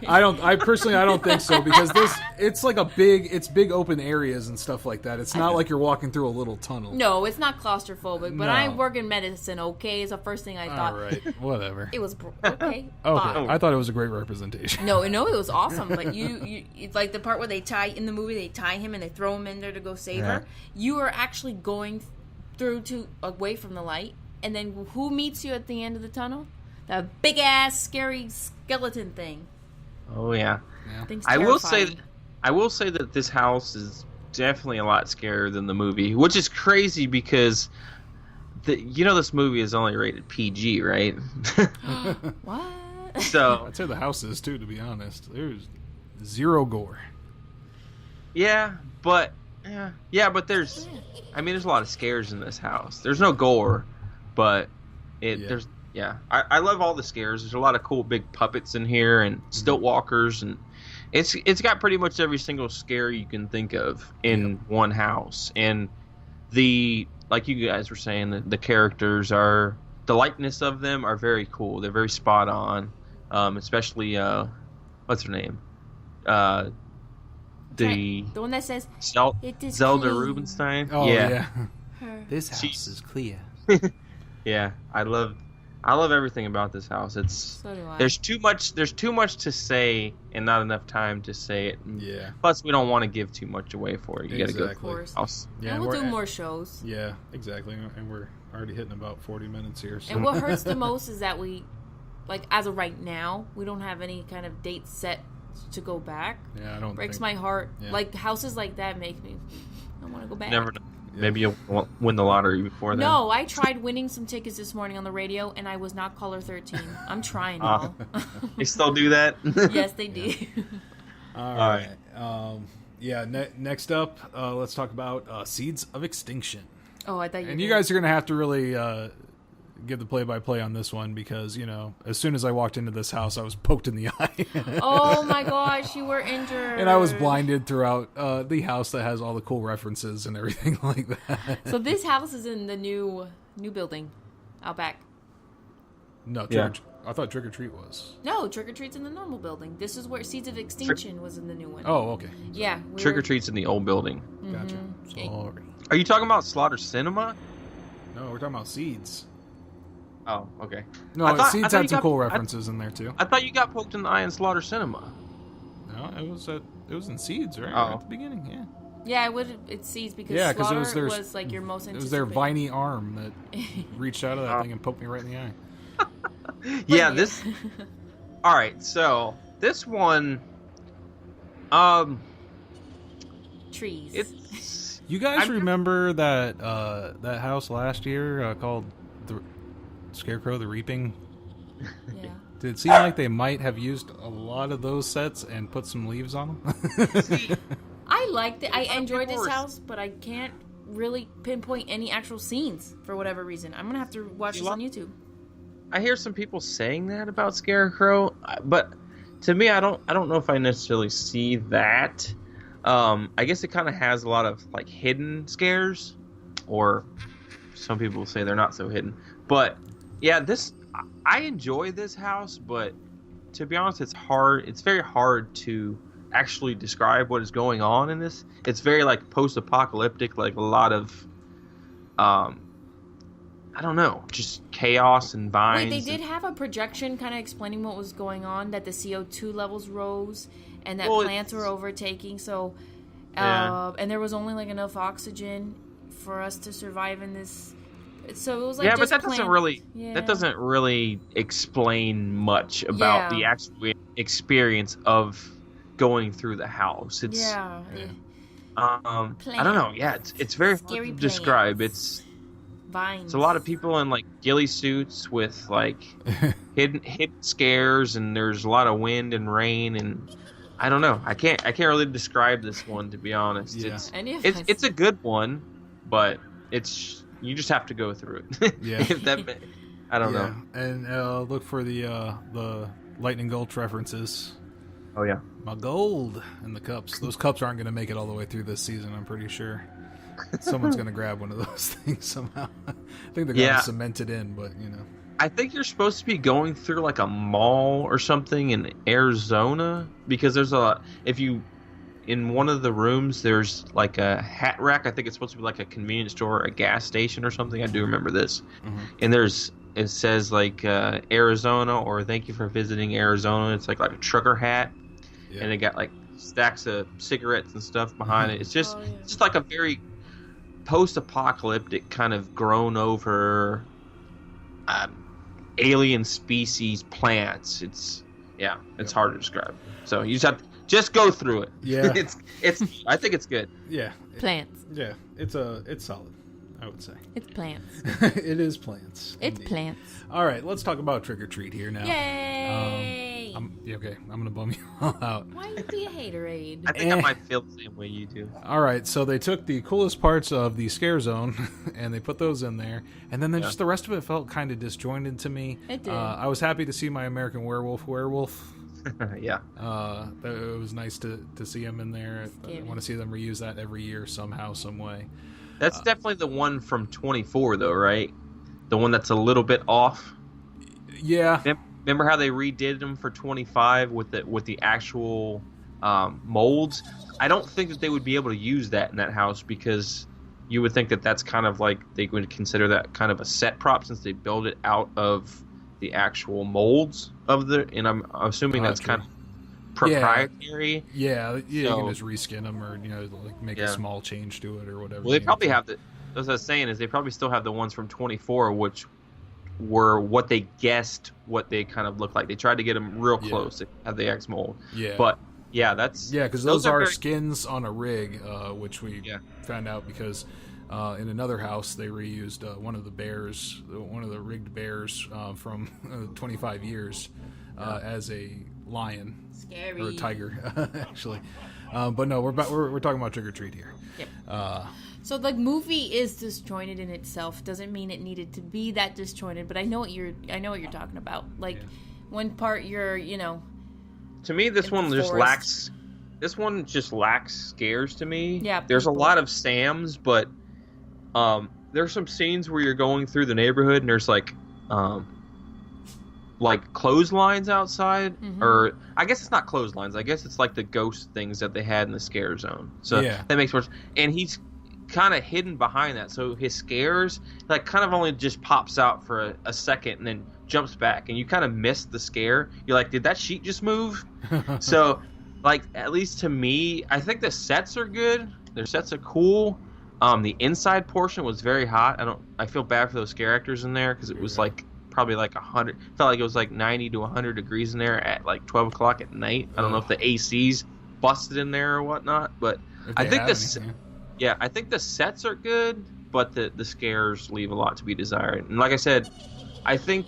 I personally I don't think so, because it's like it's big open areas and stuff like that. It's not like you're walking through a little tunnel. No, it's not claustrophobic, but I No. work in medicine. Okay, is the first thing I thought. All right. Whatever. It was okay. Okay. fine. I thought it was a great representation. No, it was awesome. But it's like the part where they tie in the movie. They tie him and they throw him in there to go save her. You are actually going through to away from the light, and then who meets you at the end of the tunnel? That big ass scary skeleton thing. oh yeah. Thing's I will say, terrifying. that this house is definitely a lot scarier than the movie, which is crazy because this movie is only rated PG, right? What? So I'd say the house is too, to be honest. There's zero gore. yeah, but there's a lot of scares in this house. There's no gore, but I love all the scares. There's a lot of cool big puppets in here and stilt walkers, and it's got pretty much every single scare you can think of in one house. And like you guys were saying, the characters the likeness of them are very cool. They're very spot on. Especially what's her name? The one that says "It is Zelda clean." Rubenstein. Oh yeah. Her. This house She's- is clear. Yeah, I love everything about this house. It's So do I. there's too much to say and not enough time to say it. Yeah. Plus, we don't want to give too much away for it. You got to go Of Exactly. course. house. Yeah. and we'll we're do at- more shows. Yeah, exactly. And we're already hitting about 40 minutes here. So. And what hurts the most is that we, like, as of right now, we don't have any kind of date set to go back. Yeah, I don't Breaks think. my heart. Yeah. Like, houses like that make me, I want to go back. Never know. Maybe you'll win the lottery before then. No, I tried winning some tickets this morning on the radio, and I was not caller 13. I'm trying, y'all. They still do that. Yes, they do. All right. Next up, let's talk about Seeds of Extinction. Oh, I thought you. And you guys are going to have to really give the play-by-play on this one because, you know, as soon as I walked into this house, I was poked in the eye. Oh my gosh, you were injured. And I was blinded throughout the house that has all the cool references and everything like that. So this house is in the new building out back. No, I thought Trick or Treat was. No, Trick or Treat's in the normal building. This is where Seeds of Extinction was in the new one. Oh, okay. Yeah. Trick or Treat's in the old building. Gotcha. Sorry. Are you talking about Slaughter Cinema? No, we're talking about Seeds. Oh, okay. No, Seeds had some cool references in there too. I thought you got poked in the eye in Slaughter Cinema. No, it was in Seeds, right? Oh. Right at the beginning, yeah. Yeah, it's Seeds because Slaughter was like your most anticipated. It was their viney arm that reached out of that thing and poked me right in the eye. Yeah, this. All right, so this one, trees. You guys remember that house last year called the Scarecrow the Reaping? Yeah. Did it seem like they might have used a lot of those sets and put some leaves on them? I liked it. I enjoyed this house, but I can't really pinpoint any actual scenes for whatever reason. I'm gonna have to watch this on YouTube. I hear some people saying that about Scarecrow, but to me, I don't know if I necessarily see that. I guess it kind of has a lot of like hidden scares, or some people say they're not so hidden. But yeah, I enjoy this house, but to be honest, it's hard. It's very hard to actually describe what is going on in this. It's very like post-apocalyptic, like a lot of I don't know, just chaos and vines. Wait, they did have a projection kind of explaining what was going on, that the CO2 levels rose and that plants were overtaking. So, and there was only like enough oxygen for us to survive in this. So it was like but that doesn't really explain much about the actual experience of going through the house. It's I don't know. Yeah, it's very hard to describe. It's vines. It's a lot of people in like ghillie suits with like hidden scares, and there's a lot of wind and rain, and I don't know. I can't really describe this one, to be honest. Yeah. It's a good one, but you just have to go through it. Yeah. I don't know. And look for the Lightning Gulch references. Oh yeah. My gold and the cups. Those cups aren't going to make it all the way through this season, I'm pretty sure. Someone's going to grab one of those things somehow. I think they're going to cement it in, but you know. I think you're supposed to be going through like a mall or something in Arizona, because there's in one of the rooms there's like a hat rack. I think it's supposed to be like a convenience store or a gas station or something. I do remember this. Mm-hmm. And it says like Arizona, or thank you for visiting Arizona. It's like a trucker hat. Yeah. And they got like stacks of cigarettes and stuff behind it. It's just like a very post-apocalyptic kind of grown over alien species plants. It's hard to describe. So you just have to go through it. Yeah. it's I think it's good. Yeah. Plants. Yeah. It's solid, I would say. It's plants. It is plants. It's indeed. plants. All right, let's talk about Trick or Treat here now. Yay! I'm going to bum you all out. Why you be a haterade? I think I might feel the same way you do. All right, so they took the coolest parts of the scare zone and they put those in there, and then just the rest of it felt kind of disjointed to me. It did. I was happy to see my American Werewolf. Yeah. It was nice to see him in there. I want to see them reuse that every year somehow, some way. That's definitely the one from 24, though, right? The one that's a little bit off. Yeah. Remember how they redid them for 25 with the actual molds? I don't think that they would be able to use that in that house, because you would think that that's kind of like they would consider that kind of a set prop, since they build it out of the actual molds of and I'm assuming that's kind of proprietary. Yeah, you can just reskin them, or like make a small change to it or whatever. Well, they probably have as I was saying, is they probably still have the ones from 24, which were what they guessed what they kind of look like. They tried to get them real close. They had the X mold. Yeah. But that's because those are skins on a rig, which we found out because in another house they reused one of the bears, one of the rigged bears from 25 years as a lion. Scary. Or a tiger, actually. But no, we're talking about Trick or Treat here. Yep. So the movie is disjointed in itself. Doesn't mean it needed to be that disjointed, but I know what you're talking about. Like one part you're, To me, this one just lacks. This one just lacks scares to me. Yeah. There's a lot of Sams, but there's some scenes where you're going through the neighborhood and there's like clotheslines outside, or I guess it's not clotheslines. I guess it's like the ghost things that they had in the scare zone. So that makes more sense. And he's kind of hidden behind that, so his scares like kind of only just pops out for a second and then jumps back, and you kind of miss the scare. You're like, did that sheet just move? So, like, at least to me, I think the sets are good. Their sets are cool. The inside portion was very hot. I feel bad for those scare actors in there because it was like probably like 100. Felt like it was like 90 to 100 degrees in there at like 12 o'clock at night. I don't know if the ACs busted in there or whatnot, but I think I think the sets are good, but the scares leave a lot to be desired. And like I said, I think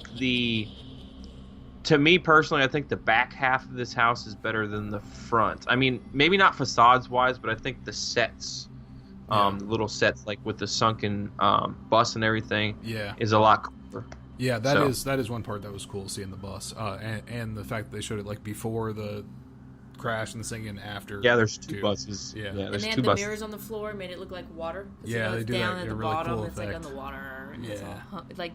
to me personally, I think the back half of this house is better than the front. I mean, maybe not facades wise, but I think the sets, the little sets like with the sunken bus and everything, is a lot cooler. Yeah, that is one part that was cool, seeing the bus, and the fact that they showed it like before the crash and the thing and after. Yeah, there's two buses. Yeah, and they had the mirrors on the floor, made it look like water. Yeah, they do down that. at the really bottom, cool it's effect. like on the water. And it's all, like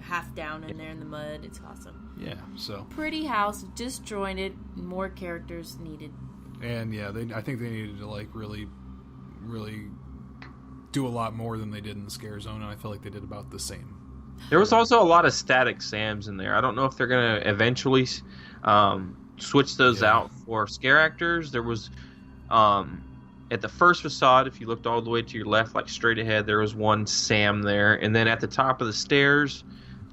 half down in there in the mud. It's awesome. Yeah, so pretty house, disjointed, more characters needed. And I think they needed to like really do a lot more than they did in the scare zone, and I feel like they did about the same. There was also a lot of static Sams in there. I don't know if they're gonna eventually switch those out for scare actors. There was at the first facade, if you looked all the way to your left, like straight ahead, there was one Sam there, and then at the top of the stairs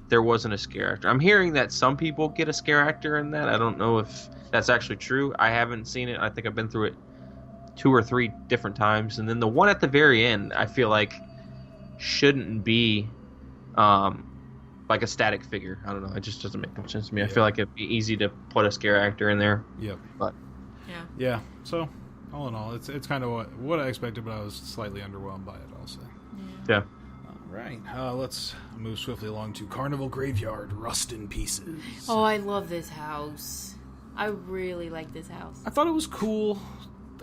there wasn't a scare actor. I'm hearing that some people get a scare actor in that. I don't know if that's actually true. I haven't seen it. I think I've been through it 2 or 3 different times. And then the one at the very end, I feel like shouldn't be like a static figure. I don't know. It just doesn't make much sense to me. I feel like it'd be easy to put a scare actor in there. Yep. But yeah. So all in all, it's kind of what I expected, but I was slightly underwhelmed by it. I'll say. Yeah. Right. Let's move swiftly along to Carnival Graveyard, Rust in Pieces. Oh, I love this house. I really like this house. I thought it was cool.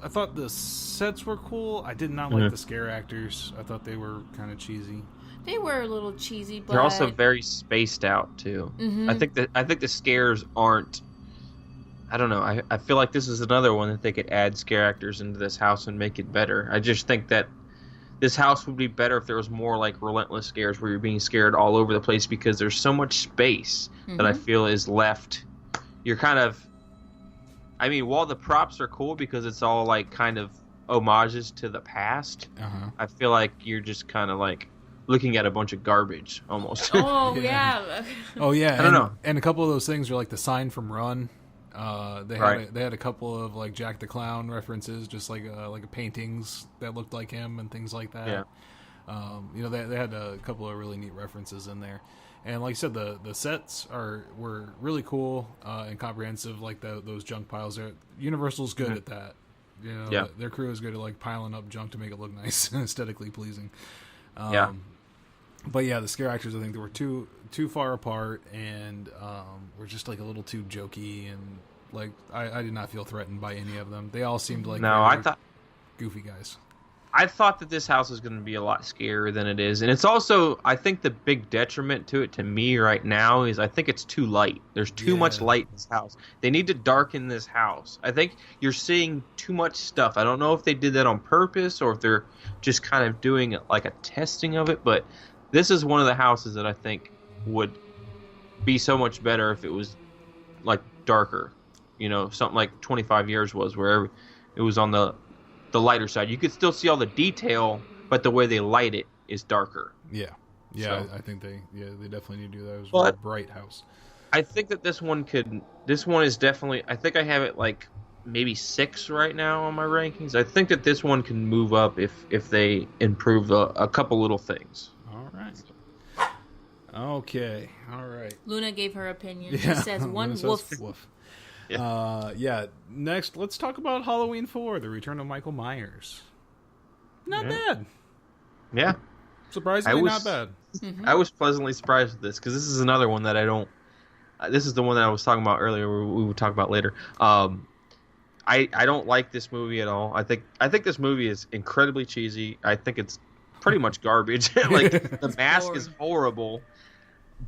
I thought the sets were cool. I did not like the scare actors. I thought they were kind of cheesy. They were a little cheesy, but they're also very spaced out too. Mm-hmm. I think the scares aren't. I don't know. I feel like this is another one that they could add scare actors into this house and make it better. I just think that this house would be better if there was more like relentless scares where you're being scared all over the place, because there's so much space that I feel is left. You're kind of, I mean, while the props are cool because it's all like kind of homages to the past, I feel like you're just kind of like looking at a bunch of garbage almost. Oh yeah. Oh yeah. I don't know. And a couple of those things are like the sign from Run. They had a couple of like Jack the Clown references, just like paintings that looked like him and things like that. Yeah. They had a couple of really neat references in there, and like you said, the sets were really cool and comprehensive. Like those junk piles. Universal's good at that. Their crew is good at like piling up junk to make it look nice and aesthetically pleasing. But yeah, the scare actors, I think they were too far apart, and were just like a little too jokey, and like I did not feel threatened by any of them. They all seemed like I thought goofy guys. I thought that this house was going to be a lot scarier than it is, and it's also, I think the big detriment to it to me right now is I think it's too light. There's too much light in this house. They need to darken this house. I think you're seeing too much stuff. I don't know if they did that on purpose or if they're just kind of doing like a testing of it, but this is one of the houses that I think would be so much better if it was like darker, something like 25 Years was, where it was on the lighter side. You could still see all the detail, but the way they light it is darker. Yeah. So, I think they definitely need to do that. It was a really bright house. I think that this one is definitely, I think I have it like maybe 6 right now on my rankings. I think that this one can move up if they improve a couple little things. All right. Okay. All right. Luna gave her opinion. She says one woof. Yeah. Next, let's talk about Halloween 4, The Return of Michael Myers. Not bad. Yeah. Surprisingly not bad. I was pleasantly surprised with this, because this is another one that I don't... this is the one that I was talking about earlier, we will talk about later. I don't like this movie at all. I think this movie is incredibly cheesy. I think it's pretty much garbage. Like, the mask is horrible.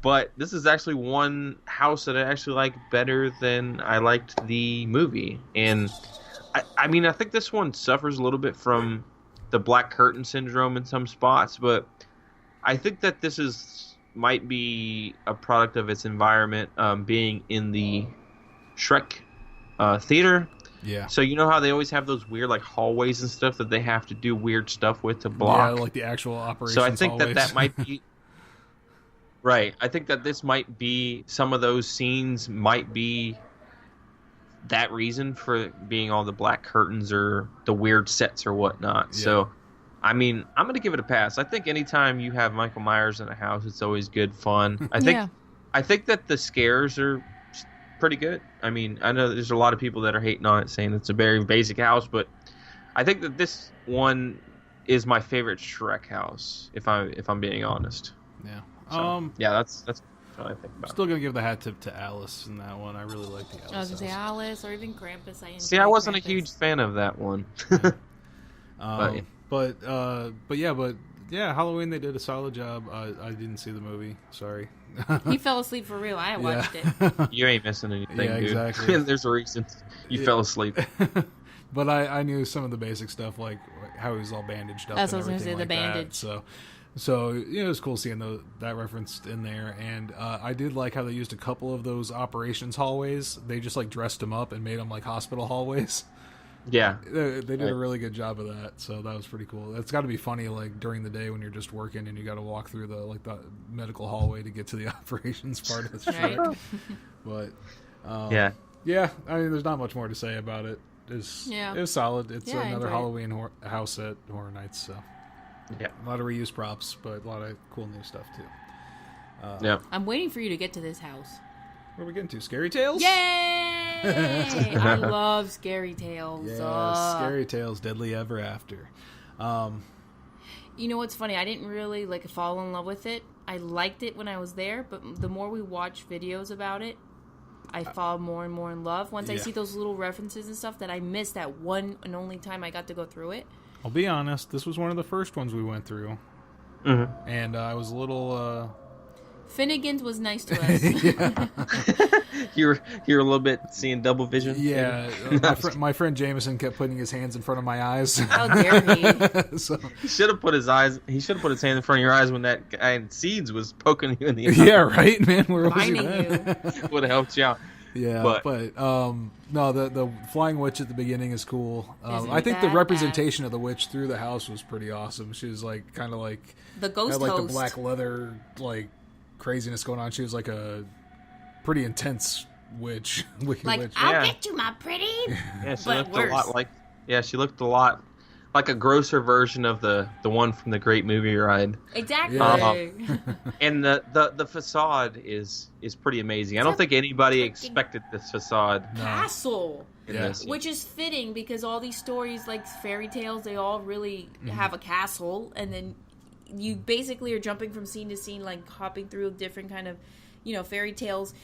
But this is actually one house that I actually like better than I liked the movie. And, I mean, I think this one suffers a little bit from the black curtain syndrome in some spots, but I think that this might be a product of its environment, being in the Shrek theater. Yeah. So you know how they always have those weird like hallways and stuff that they have to do weird stuff with to block? Yeah, like the actual operations So I think hallways. that might be... Right. I think that this might be... Some of those scenes might be that reason for being all the black curtains or the weird sets or whatnot. Yeah. So, I mean, I'm going to give it a pass. I think anytime you have Michael Myers in a house, it's always good fun. I think that the scares are pretty good. I mean, I know there's a lot of people that are hating on it, saying it's a very basic house, but I think that this one is my favorite Shrek house, if I'm being honest. Yeah. So, yeah, that's what I think about. Still gonna give the hat tip to Alice in that one. I really like the Alice. I was gonna say Alice or even Krampus. See, I wasn't a huge fan of that one. But yeah, Halloween they did a solid job. I didn't see the movie. Sorry. He fell asleep for real. I watched it. You ain't missing anything, yeah, dude. Exactly. There's a reason you fell asleep. But I knew some of the basic stuff, like how he was all bandaged up. That's and what I was going to say, like the bandage. That. So you know, it was cool seeing that referenced in there, and I did like how they used a couple of those operations hallways. They just like dressed them up and made them like hospital hallways. Yeah, they did a really good job of that, so that was pretty cool. It's got to be funny, like during the day when you're just working and you got to walk through the medical hallway to get to the operations part of the shit. But yeah. I mean, there's not much more to say about it. It was solid. It's another Halloween house at Horror Nights, so. Yeah, a lot of reused props, but a lot of cool new stuff too. Yeah, I'm waiting for you to get to this house. Where are we getting to? Scary Tales? Yay! I love Scary Tales. Yeah, Scary Tales, Deadly Ever After. You know what's funny? I didn't really fall in love with it. I liked it when I was there, but the more we watch videos about it, I fall more and more in love. Once I see those little references and stuff that I missed that one and only time I got to go through it. I'll be honest, this was one of the first ones we went through. Mm-hmm. And I was a little... Finnegan's was nice to us. You're a little bit seeing double vision? Yeah. My friend Jameson kept putting his hands in front of my eyes. How dare he? So, he should have put his hand in front of your eyes when that guy in Seeds was poking you in the eye. Yeah, right, man. Where was he Finding then? you. Would have helped you out. Yeah, but no, the flying witch at the beginning is cool. I think the representation of the witch through the house was pretty awesome. She was kind of like the ghost had, host. The black leather craziness going on. She was like a pretty intense witch. Witch. I'll get you, my pretty. Yeah, she but looked worse. a lot like. Yeah, she looked a lot like a grosser version of the one from the Great Movie Ride. Exactly. And the facade is pretty amazing. I don't think anybody expected this facade. Castle. Yeah. Which is fitting because all these stories, like fairy tales, they all really have a castle, and then you basically are jumping from scene to scene, hopping through different kind of, fairy tales.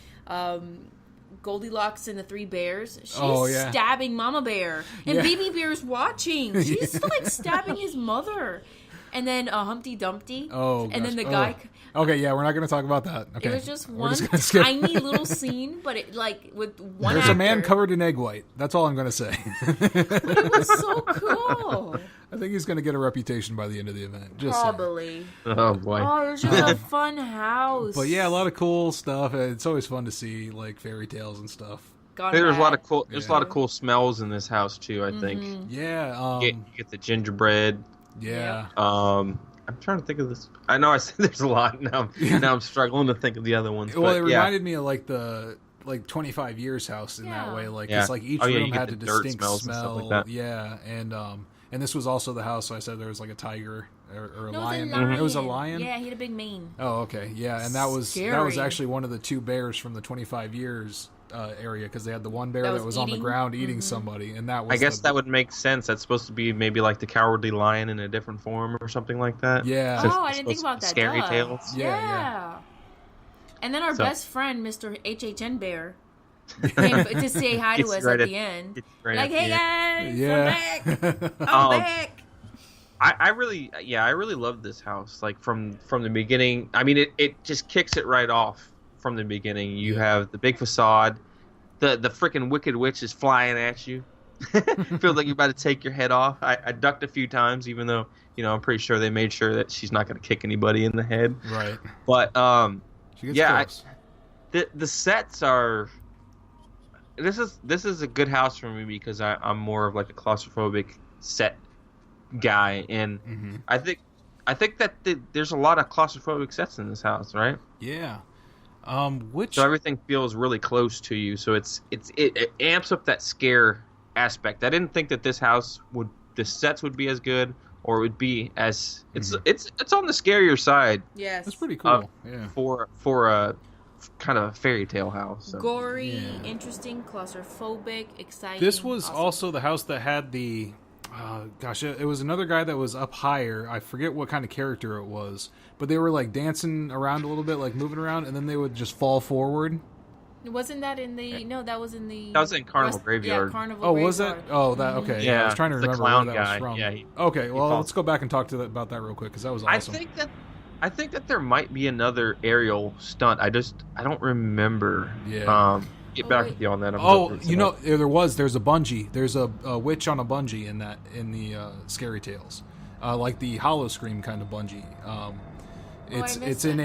Goldilocks and the Three Bears. She's stabbing Mama Bear. And Baby Bear's watching. She's stabbing his mother. And then Humpty Dumpty. Oh, and then the guy. Okay, yeah, we're not going to talk about that. Okay. It was just one tiny little scene, but it with one There's actor. a man covered in egg white. That's all I'm going to say. But it was so cool. I think he's going to get a reputation by the end of the event. Probably. Oh, boy. Oh, it was just a fun house. But yeah, a lot of cool stuff. It's always fun to see fairy tales and stuff. There's a lot of cool. There's a lot of cool smells in this house too. I think. Yeah. You get the gingerbread. Yeah. I'm trying to think of this. I know I said there's a lot now. Now I'm struggling to think of the other ones. Well, it reminded me of the 25 years house in that way. It's each room had a distinct smell. Like that. Yeah, and this was also the house. So I said there was a tiger or a lion. It was a lion. Yeah, he had a big mane. Oh, okay. Yeah, and that was Scary. actually one of the two bears from the 25 years area because they had the one bear that was on the eating? ground eating somebody, and that was. I guess that would make sense. That's supposed to be maybe like the cowardly lion in a different form or something like that. Yeah. Since Oh, I it's didn't think supposed about to that. be Scary Duh. tales. Yeah. And then our So- best friend, Mr. HHN Bear, came to say hi to It's us right at at- the end. it's right Like, at the hey end. guys, Yeah. I'm back. I'm back. I really love this house. Like from the beginning. I mean, it just kicks it right off from the beginning. You have the big facade. The freaking Wicked Witch is flying at you. Feels like you're about to take your head off. I ducked a few times, even though I'm pretty sure they made sure that she's not going to kick anybody in the head. Right. But She gets close. the sets are. This is a good house for me because I'm more of like a claustrophobic set guy, and I think that there's a lot of claustrophobic sets in this house, right? Yeah. Which So everything feels really close to you, so it amps up that scare aspect. I didn't think that this house the sets would be as good, or it would be as it's on the scarier side Yes. that's pretty cool. Yeah. for a kind of a fairy tale house. So. Gory, Yeah. interesting, claustrophobic, exciting. This was awesome. also the house that had the. It was another guy that was up higher. I forget what kind of character it was, but they were like dancing around a little bit, like moving around, and then they would just fall forward. Wasn't that in the? No, that was in the. That was in Carnival Graveyard. Yeah, Carnival. Oh, was that? Graveyard. Oh, that okay. Yeah, I was trying to the remember clown where that guy. was from. Yeah, he Okay, well, falls- let's go back and talk about that real quick because that was awesome. I think that there might be another aerial stunt. I don't remember. Yeah. Get Oh, back wait. with you on that. I'm Oh, looking you it know, up. there's a bungee. There's a witch on a bungee in the Scary Tales, like the Hollow Scream kind of bungee. It's missed in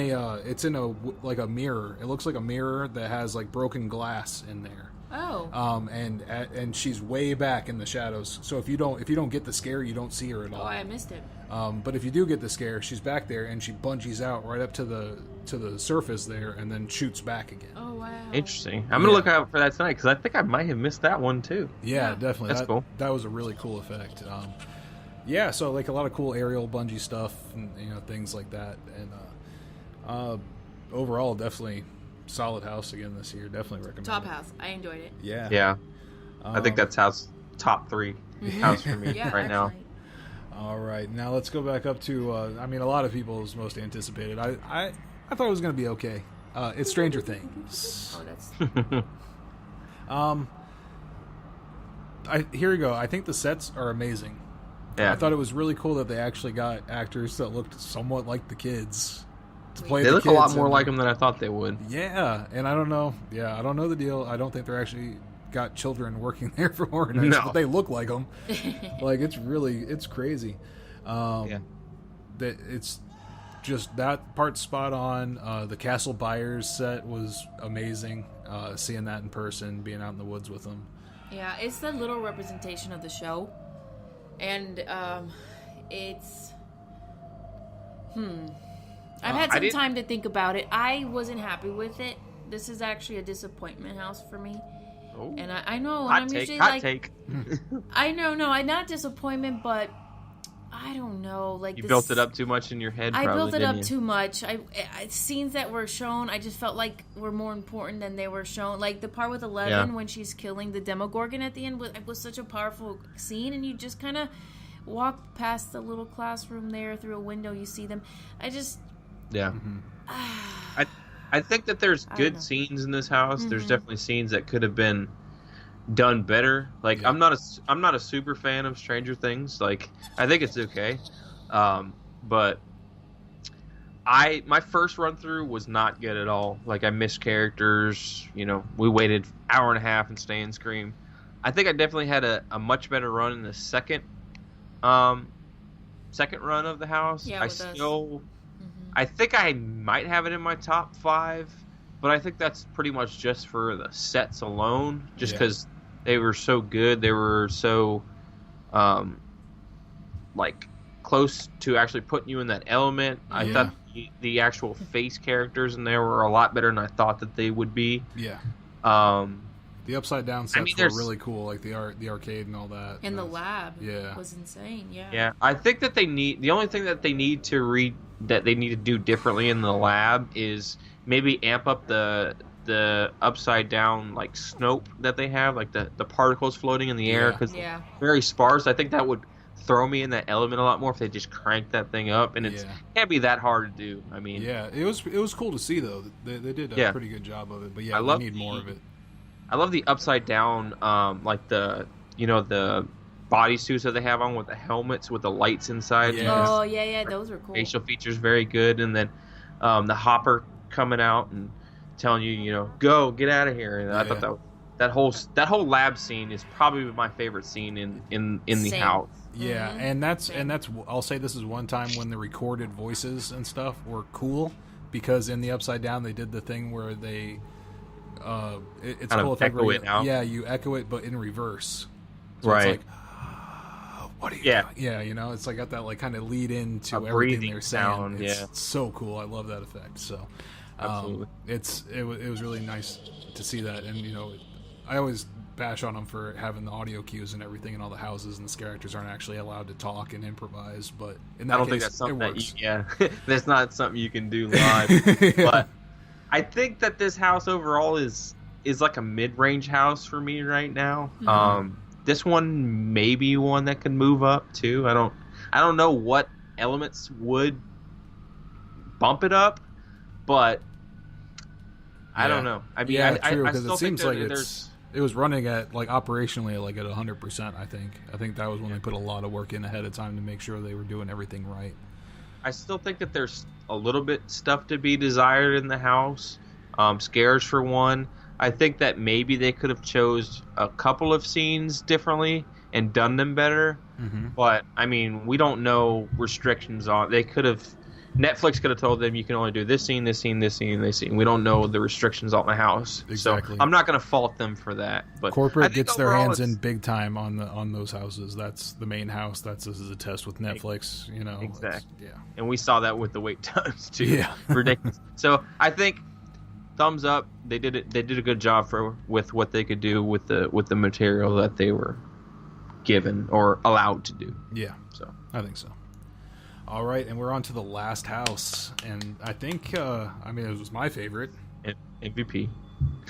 a like a mirror. It looks like a mirror that has like broken glass in there. Oh. And she's way back in the shadows. So if you don't get the scare, you don't see her at Oh, all. I missed it. But if you do get the scare, she's back there and she bungees out right up to the surface there and then shoots back again. Oh wow. Interesting. I'm gonna look out for that tonight because I think I might have missed that one too. Yeah, Yeah. definitely. That's cool. That was a really cool effect. Yeah, so like a lot of cool aerial bungee stuff and things like that. And overall, definitely solid house again this year. Definitely recommend. Top it. house. I enjoyed it. Yeah. Yeah, I think that's top 3 house for me Yeah. right now. actually. All right, now let's go back up to. I mean, a lot of people's most anticipated. I thought it was going to be okay. It's Stranger Things. Oh, that's. Here we go. I think the sets are amazing. Yeah, I thought it was really cool that they actually got actors that looked somewhat like the kids to play. they the look a lot kids more in like there. them than I thought they would. Yeah, and I don't know. Yeah, I don't know the deal. I don't think they're actually got children working there for Horror Nights, No. but they look like them. Like it's crazy. Yeah. That it's just that part's spot on. The Castle Byers set was amazing. Seeing that in person, being out in the woods with them. Yeah, it's the little representation of the show, and it's. I've had I some didn't- time to think about it. I wasn't happy with it. This is actually a disappointment house for me, Oh. and I know, and Hot I'm take, usually hot like, take. I know, no, I not disappointment, but I don't know, like You this- built it up too much in your head. I Probably, built it didn't up you? too much. Scenes that were shown, I just felt like were more important than they were shown. Like the part with 11 Yeah. when she's killing the Demogorgon at the end was such a powerful scene, and you just kind of walk past the little classroom there through a window. You see them. Yeah. I think that there's don't good know. scenes in this house. There's definitely scenes that could have been done better. Like Yeah. I'm not a super fan of Stranger Things. Like I think it's okay, but my first run through was not good at all. Like I missed characters. We waited hour and a half and stay in Scream. I think I definitely had a much better run in the second run of the house. Yeah, I with us. still. I think I might have it in my top 5, but I think that's pretty much just for the sets alone, just Yeah. because they were so good. They were so, like, close to actually putting you in that element. I Yeah. thought the actual face characters in there were a lot better than I thought that they would be. Yeah, Um, the upside down sets were there's- really cool, like the arcade and all that. And the That's- lab Yeah. was insane. Yeah. yeah, I think that the only thing that they need to do differently in the lab is maybe amp up the upside down like snope that they have, like the particles floating in the air, because very sparse. I think that would throw me in that element a lot more if they just crank that thing up, and it can't be that hard to do. I mean, it was cool to see though. They did a pretty good job of it, but we need more of it. I love the upside down, like the bodysuits that they have on with the helmets with the lights inside. Those are cool. Facial features very good, and then the hopper coming out and telling you, go, get out of here. And I thought that whole lab scene is probably my favorite scene in the house. Yeah, and that's I'll say this is one time when the recorded voices and stuff were cool, because in the Upside Down they did the thing where they it's kind cool of if echo it out. Yeah, you echo it but in reverse. So right. It's like, what are you doing? Yeah, it's like got that like kind of lead into everything they're saying. Sound, it's so cool. I love that effect. So absolutely. It was really nice to see that, and I always bash on them for having the audio cues and everything in all the houses, and the characters aren't actually allowed to talk and improvise. But in that I don't case, think that's something it works. that's not something you can do live. But I think that this house overall is like a mid-range house for me right now. Mm-hmm. This one may be one that can move up too. I don't know what elements would bump it up, but I don't know. I mean, true, I because still it seems like there's. It was running at like operationally like at 100%. I think that was when they put a lot of work in ahead of time to make sure they were doing everything right. I still think that there's a little bit stuff to be desired in the house. Scares for one. I think that maybe they could have chose a couple of scenes differently and done them better. Mm-hmm. But I mean, we don't know restrictions on. Netflix could have told them you can only do this scene, this scene, this scene, this scene. We don't know the restrictions on the house, exactly. So I'm not going to fault them for that. But corporate gets their hands in big time on those houses. That's the main house. This is a test with Netflix. Exactly. And we saw that with the wait times too. Yeah, ridiculous. So I think thumbs up. They did it. They did a good job with what they could do with the material that they were given or allowed to do. Yeah. So I think so. All right, and we're on to the last house, and I think, it was my favorite. MVP.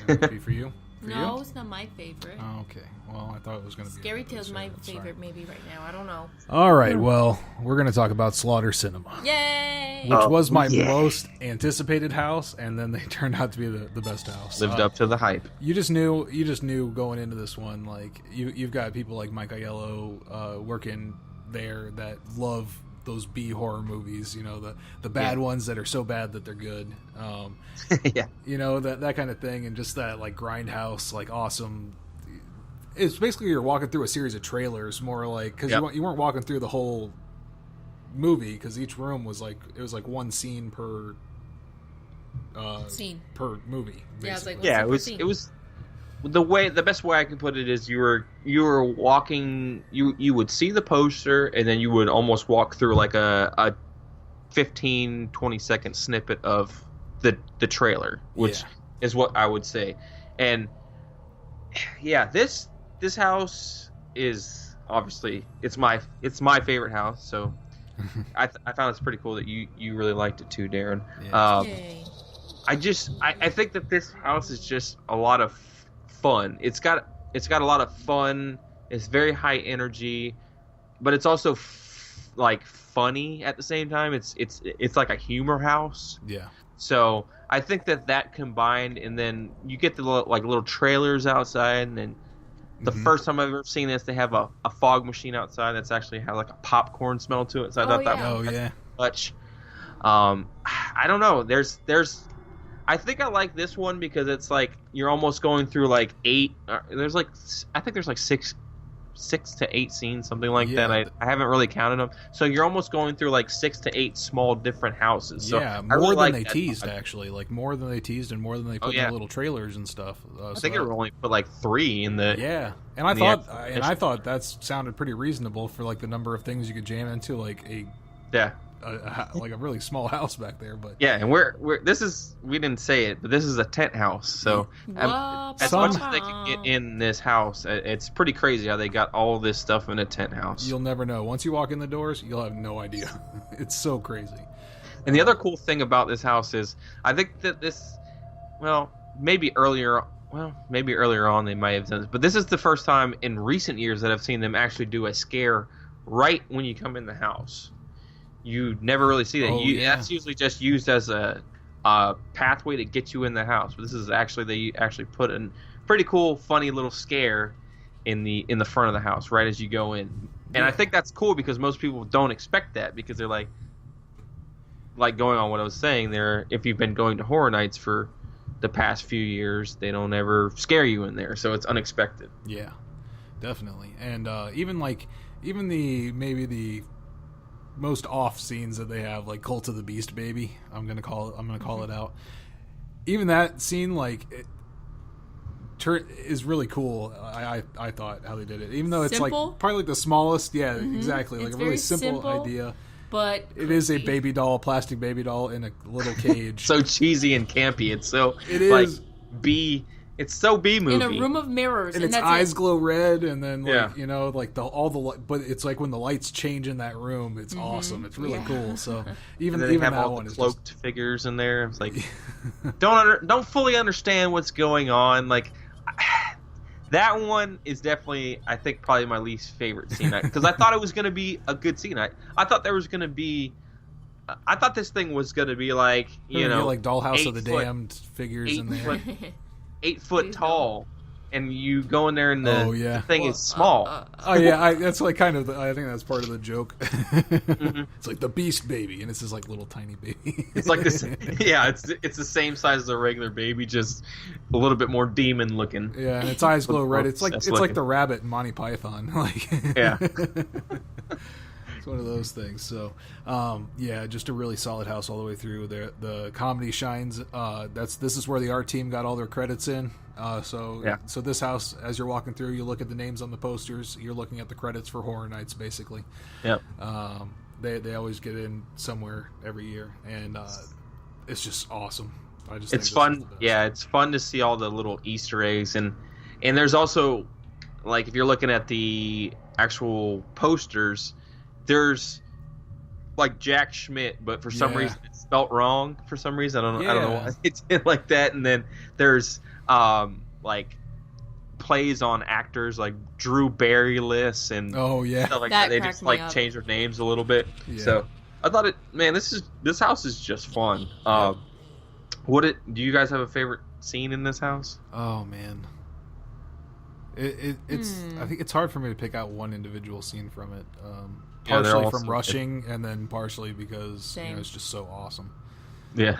MVP for you? No, it's not my favorite. Oh, okay. Well, I thought it was going to be. Scary Tale's my favorite maybe right now. I don't know. All right, well, we're going to talk about Slaughter Cinema. Yay! Which was my most anticipated house, and then they turned out to be the best house. Lived up to the hype. You just knew going into this one, like, you've got people like Mike Aiello working there that love those B horror movies, the bad ones that are so bad that they're good, that kind of thing, and just that like grindhouse, like awesome. It's basically you're walking through a series of trailers, more like, because you weren't walking through the whole movie, because each room was like one scene per scene per movie. Basically. Yeah, it was it was. The best way I can put it is you were walking, you would see the poster, and then you would almost walk through like a 15-20 second snippet of the trailer, which is what I would say. And this house is obviously it's my favorite house, so I found it's pretty cool that you really liked it too, Darren. Yay. I think that this house is just a lot of fun. It's got a lot of fun. It's very high energy, but it's also like funny at the same time. It's like a humor house. Yeah. So I think that combined, and then you get the little trailers outside, and then the first time I've ever seen this, they have a fog machine outside that's actually has like a popcorn smell to it. So I thought that was much. I don't know. I think I like this one because it's like you're almost going through like 8. There's like I think there's like 6 to 8 scenes, something like that. I haven't really counted them. So you're almost going through like 6 to 8 small different houses. So more than they teased actually, like more than they teased and more than they put in the little trailers and stuff. I think it only put like 3 in the. Yeah, and I thought that sounded pretty reasonable for like the number of things you could jam into like a. Yeah. Like a really small house back there, but and we didn't say it, but this is a tent house, so as much as they can get in this house, it's pretty crazy how they got all this stuff in a tent house. You'll never know. Once you walk in the doors, you'll have no idea. It's so crazy. And the other cool thing about this house is, I think that this, maybe earlier on they might have done this, but this is the first time in recent years that I've seen them actually do a scare right when you come in the house. You never really see that. That's usually just used as a pathway to get you in the house. But this is they actually put a pretty cool, funny little scare in the front of the house right as you go in. And I think that's cool because most people don't expect that, because they're like going on what I was saying there, if you've been going to horror nights for the past few years, they don't ever scare you in there, so it's unexpected. Yeah, definitely. And even the most off scenes that they have, like Cult of the Beast Baby, I'm gonna call it out. Even that scene, is really cool. I thought how they did it, even though it's simple? like probably like the smallest. Yeah, exactly. Like it's a really simple idea. But it is a baby doll, plastic baby doll in a little cage. So cheesy and campy. It's so it's so B movie. In a room of mirrors, and its eyes glow red, and then but it's like when the lights change in that room, it's awesome. It's really cool. So even they have that all one the is cloaked figures in there. It's like don't fully understand what's going on. Like that one is definitely, I think, probably my least favorite scene, because I thought it was going to be a good scene. I thought there was going to be. I thought this thing was going to be like like Dollhouse of the Damned figures in there. 8 foot tall, and you go in there and the thing is small. That's like kind of I think that's part of the joke. It's like the Beast Baby, and it's this like little tiny baby. It's like this. Yeah, it's the same size as a regular baby, just a little bit more demon looking. Yeah, and its eyes glow red. It's like the rabbit in Monty Python. Yeah. One of those things. So just a really solid house all the way through. The comedy shines. This is where the art team got all their credits in. So this house, as you're walking through, you look at the names on the posters, you're looking at the credits for Horror Nights, basically. Yep. They always get in somewhere every year, and it's just awesome. It's fun. Yeah, it's fun to see all the little Easter eggs, and there's also, like, if you're looking at the actual posters, there's like Jack Schmidt, but for some reason it's spelt wrong. For some reason, I don't know why it's like that. And then there's like plays on actors like Drew Barrymore and stuff like that. They just like change their names a little bit. Yeah. So I thought this house is just fun. Do you guys have a favorite scene in this house? Oh man. It's I think it's hard for me to pick out one individual scene from it. Partially from rushing, and then partially because it's just so awesome. Yeah.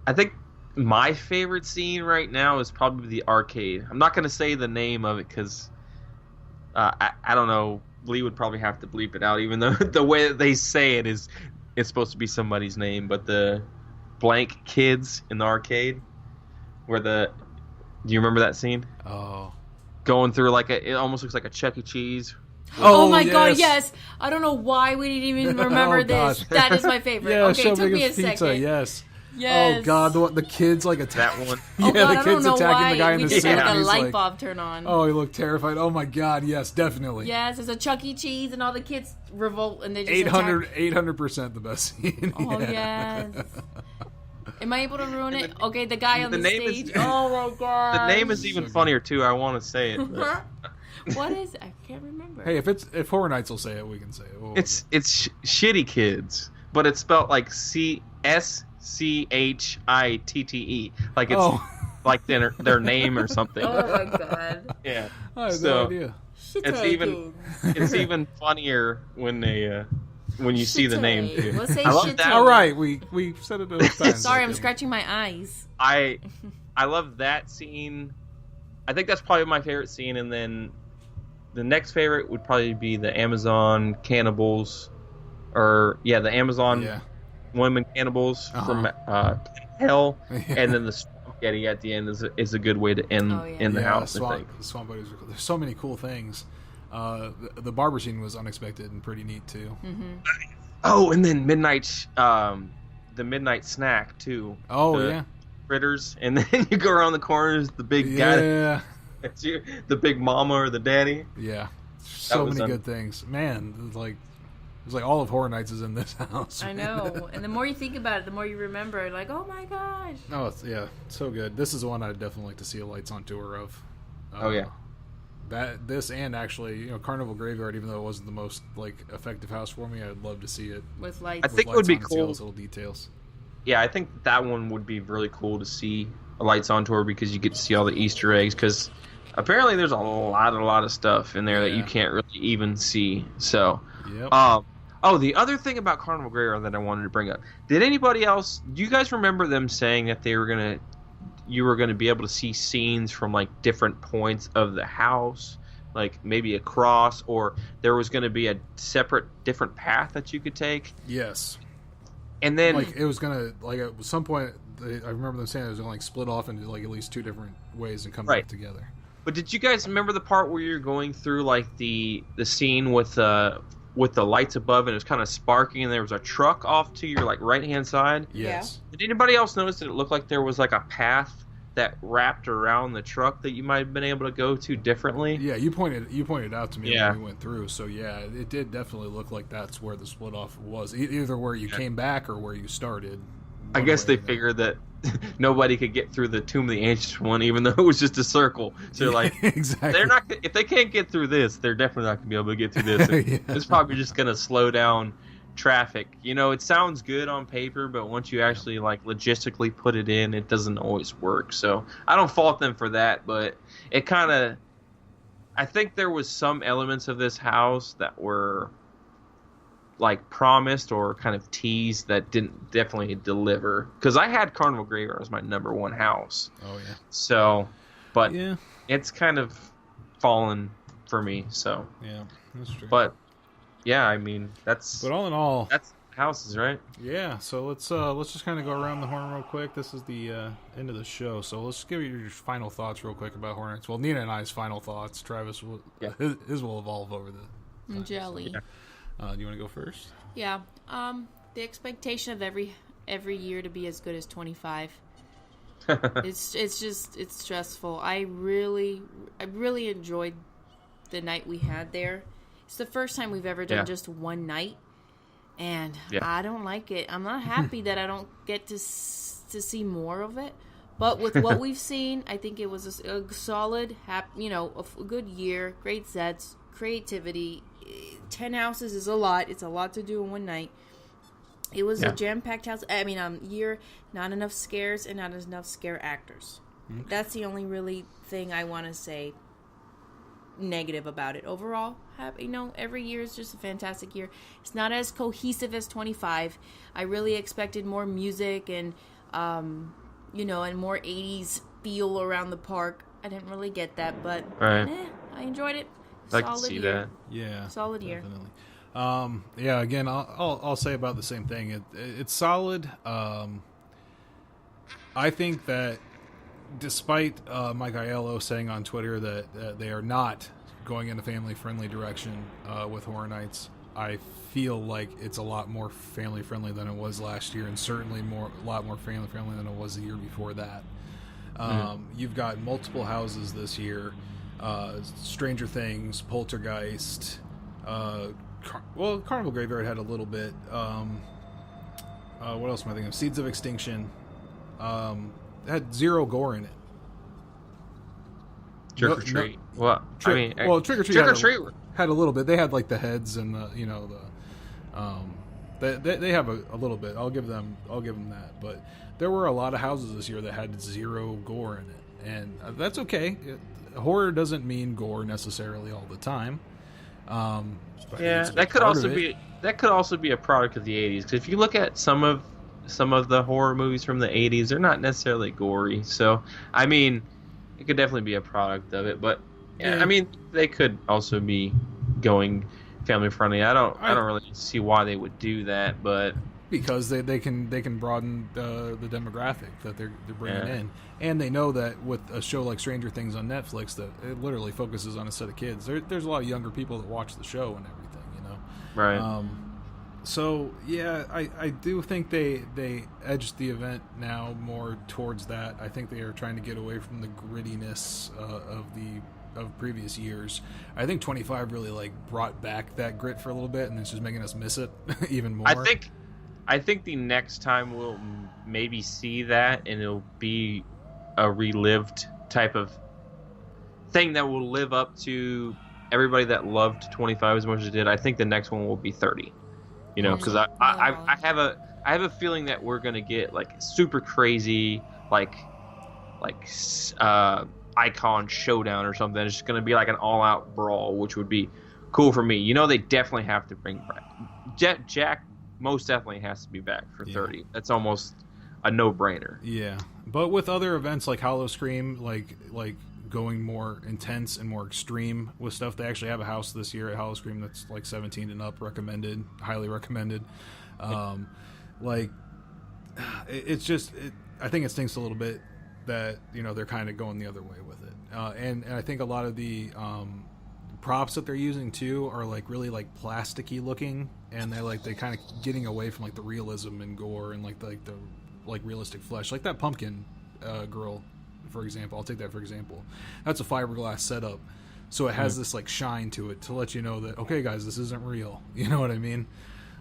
I think my favorite scene right now is probably the arcade. I'm not going to say the name of it because I don't know. Lee would probably have to bleep it out, even though the way that they say it's supposed to be somebody's name. But the blank kids in the arcade, do you remember that scene? Oh, going through it almost looks like a Chuck E. Cheese. Oh my God, yes. I don't know why we didn't even remember this. That is my favorite. Yeah, okay, it took me a pizza, second. Yes. Yes. Oh God, the kids attack that one. Oh God, the kids attacking the guy in the suit. We just had the light bulb turn on. Oh, he looked terrified. Oh my God, yes, definitely. Yes, it's a Chuck E. Cheese, and all the kids revolt, and they just 800% the best scene. Oh yes. Am I able to ruin it? Okay, the guy on the stage. Oh my God. The name is even funnier too. I want to say it. What is it? I can't remember. Hey, if Horror Nights will say it, we can say it. It's Shitty Kids, but it's spelled like SCHITTE, like it's like their name or something. Oh my God. Yeah. I have no idea. It's even funnier when they when you see the name too. We'll say I love that. All right, we said it enough times. Sorry, I'm scratching my eyes. I love that scene. I think that's probably my favorite scene, and then the next favorite would probably be the Amazon cannibals, the Amazon women cannibals from Hell, and then the spaghetti at the end is a good way to end in the house. I think the swamp buddies. There's so many cool things. The barber scene was unexpected and pretty neat too. Mm-hmm. Oh, and then the midnight snack too. Oh Critters, and then you go around the corners, the big guy. It's you, the big mama or the daddy. Yeah, so many good things, man. It's like all of Horror Nights is in this house. I know. And the more you think about it, the more you remember. Like, oh my gosh. Oh, it's so good. This is the one I'd definitely like to see a Lights on tour of. Oh yeah. This and actually, Carnival Graveyard, even though it wasn't the most effective house for me, I'd love to see it with lights. I think it would be on, see all cool. those little details. Yeah, I think that one would be really cool to see a Lights on tour because you get to see all the Easter eggs. Because apparently there's a lot of stuff in there that you can't really even see. So, yep. Oh, the other thing about Carnival Graveyard that I wanted to bring up. Did anybody else? Do you guys remember them saying that you were gonna be able to see scenes from different points of the house, like maybe across, or there was gonna be a separate, different path that you could take? Yes. And then it was gonna at some point. I remember them saying it was gonna split off into at least two different ways and come back together. But did you guys remember the part where you're going through the scene with the lights above and it was kind of sparking and there was a truck off to your right hand side? Yes. Yeah. Did anybody else notice that it looked like there was a path that wrapped around the truck that you might have been able to go to differently? Yeah, you pointed out to me when we went through. So yeah, it did definitely look like that's where the split off was, either where you came back or where you started. I guess they figured that nobody could get through the Tomb of the Ancients one, even though it was just a circle. So exactly. They're not. If they can't get through this, they're definitely not going to be able to get through this. It's probably just going to slow down traffic. It sounds good on paper, but once you actually logistically put it in, it doesn't always work. So I don't fault them for that, but it kind of. I think there was some elements of this house that were promised or kind of teased that didn't definitely deliver, because I had Carnival Graveyard as my number one house. Oh yeah. So, but it's kind of fallen for me. So yeah, that's true. But yeah, I mean but all in all, that's houses, right? Yeah. So let's just kind of go around the horn real quick. This is the end of the show. So let's give you your final thoughts real quick about Hornets. Well, Nina and I's final thoughts. Travis his will evolve over the time, jelly. So. Do you want to go first? Yeah. The expectation of every year to be as good as 25. It's stressful. I really enjoyed the night we had there. It's the first time we've ever done just one night, and I don't like it. I'm not happy that I don't get to see more of it. But with what we've seen, I think it was a solid, a good year. Great sets, creativity. 10 houses is a lot. It's a lot to do in one night. It was a jam-packed year. Not enough scares and not enough scare actors. Okay. That's the only really thing I want to say negative about it. Overall, every year is just a fantastic year. It's not as cohesive as 25. I really expected more music and and more 80s feel around the park. I didn't really get that, but I enjoyed it. I can see that. Yeah, solid year. Definitely. Again, I'll say about the same thing. It's solid. I think that despite Mike Aiello saying on Twitter that they are not going in a family-friendly direction with Horror Nights, I feel like it's a lot more family-friendly than it was last year, and certainly a lot more family-friendly than it was the year before that. You've got multiple houses this year. Stranger Things, Poltergeist, Carnival Graveyard had a little bit. What else am I thinking of? Seeds of Extinction. Had zero gore in it. Trick or Treat. Trick or Treat had a little bit. They had the heads and they have a little bit. I'll give them that. But there were a lot of houses this year that had zero gore in it, and that's okay. Horror doesn't mean gore necessarily all the time. That could also be a product of the 80s. Because if you look at some of the horror movies from the 80s, they're not necessarily gory. So I mean, it could definitely be a product of it. But I mean, they could also be going family friendly. I don't really see why they would do that, but because they can broaden the demographic that they're bringing in, and they know that with a show like Stranger Things on Netflix that it literally focuses on a set of kids. There's a lot of younger people that watch the show and everything, Right. So yeah, I do think they edged the event now more towards that. I think they are trying to get away from the grittiness of the of previous years. I think 25 really like brought back that grit for a little bit, and it's just making us miss it even more. I think the next time we'll maybe see that, and it'll be a relived type of thing that will live up to everybody that loved 25 as much as it did. I think the next one will be 30. You know, because I have a feeling that we're gonna get like super crazy like icon showdown or something. It's just gonna be like an all out brawl, which would be cool for me. You know, they definitely have to bring back Jack. Most definitely has to be back for 30. That's almost a no brainer. Yeah, but with other events like Hollow Scream, like going more intense and more extreme with stuff. They actually have a house this year at Hollow Scream that's like 17 and up, recommended, highly recommended. Like it's just, I think it stinks a little bit that, you know, they're kind of going the other way with it. And I think a lot of the props that they're using too are like really like plasticky looking, and they kind of getting away from like the realism and gore and like the realistic flesh, like that pumpkin girl, for example. I'll take that for example. That's a fiberglass setup, so it has this like shine to it to let you know that, okay guys, this isn't real. You know what I mean?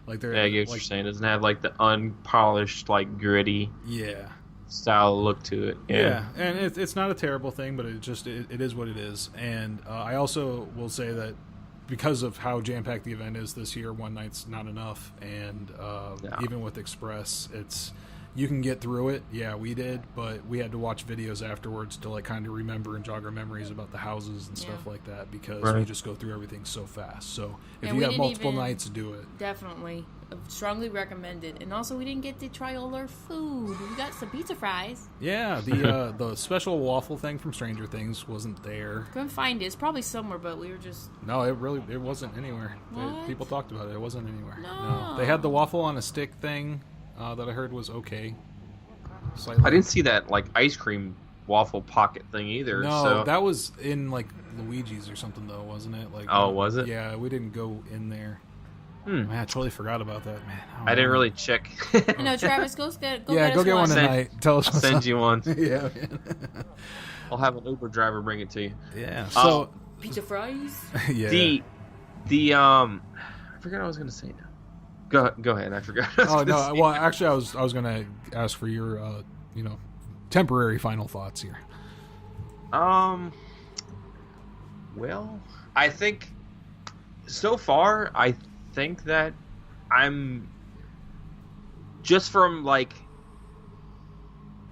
Like they're, I get what you're saying. It doesn't have like the unpolished, like gritty style look to it. Yeah, and it's not a terrible thing, but it is what it is. And I also will say that because of how jam-packed the event is this year, one night's not enough. And even with Express, you can get through it. Yeah, we did, but we had to watch videos afterwards to like kind of remember and jog our memories about the houses and stuff like that, because we just go through everything so fast. So if you have multiple nights, do it. Definitely. Strongly recommended. And also, we didn't get to try all our food. We got some pizza fries. Yeah, the special waffle thing from Stranger Things wasn't there. Couldn't find it. It's probably somewhere, but we were just... No, it wasn't anywhere. People talked about it. It wasn't anywhere. No. They had the waffle on a stick thing that I heard was okay. Slightly. I didn't see that like ice cream waffle pocket thing either. No, so. that was in like Luigi's or something though, wasn't it? Like, was it? Yeah, we didn't go in there. Man, I totally forgot about that, man. I didn't really check. No, Travis, go get one tonight. Tell us. I'll send you one. Yeah. I'll have an Uber driver bring it to you. Yeah. So pizza fries. Yeah. The I forgot what I was gonna say now. Go ahead. I forgot. Oh no. Well, actually, I was gonna ask for your temporary final thoughts here. Well, I think so far, I think that I'm just from like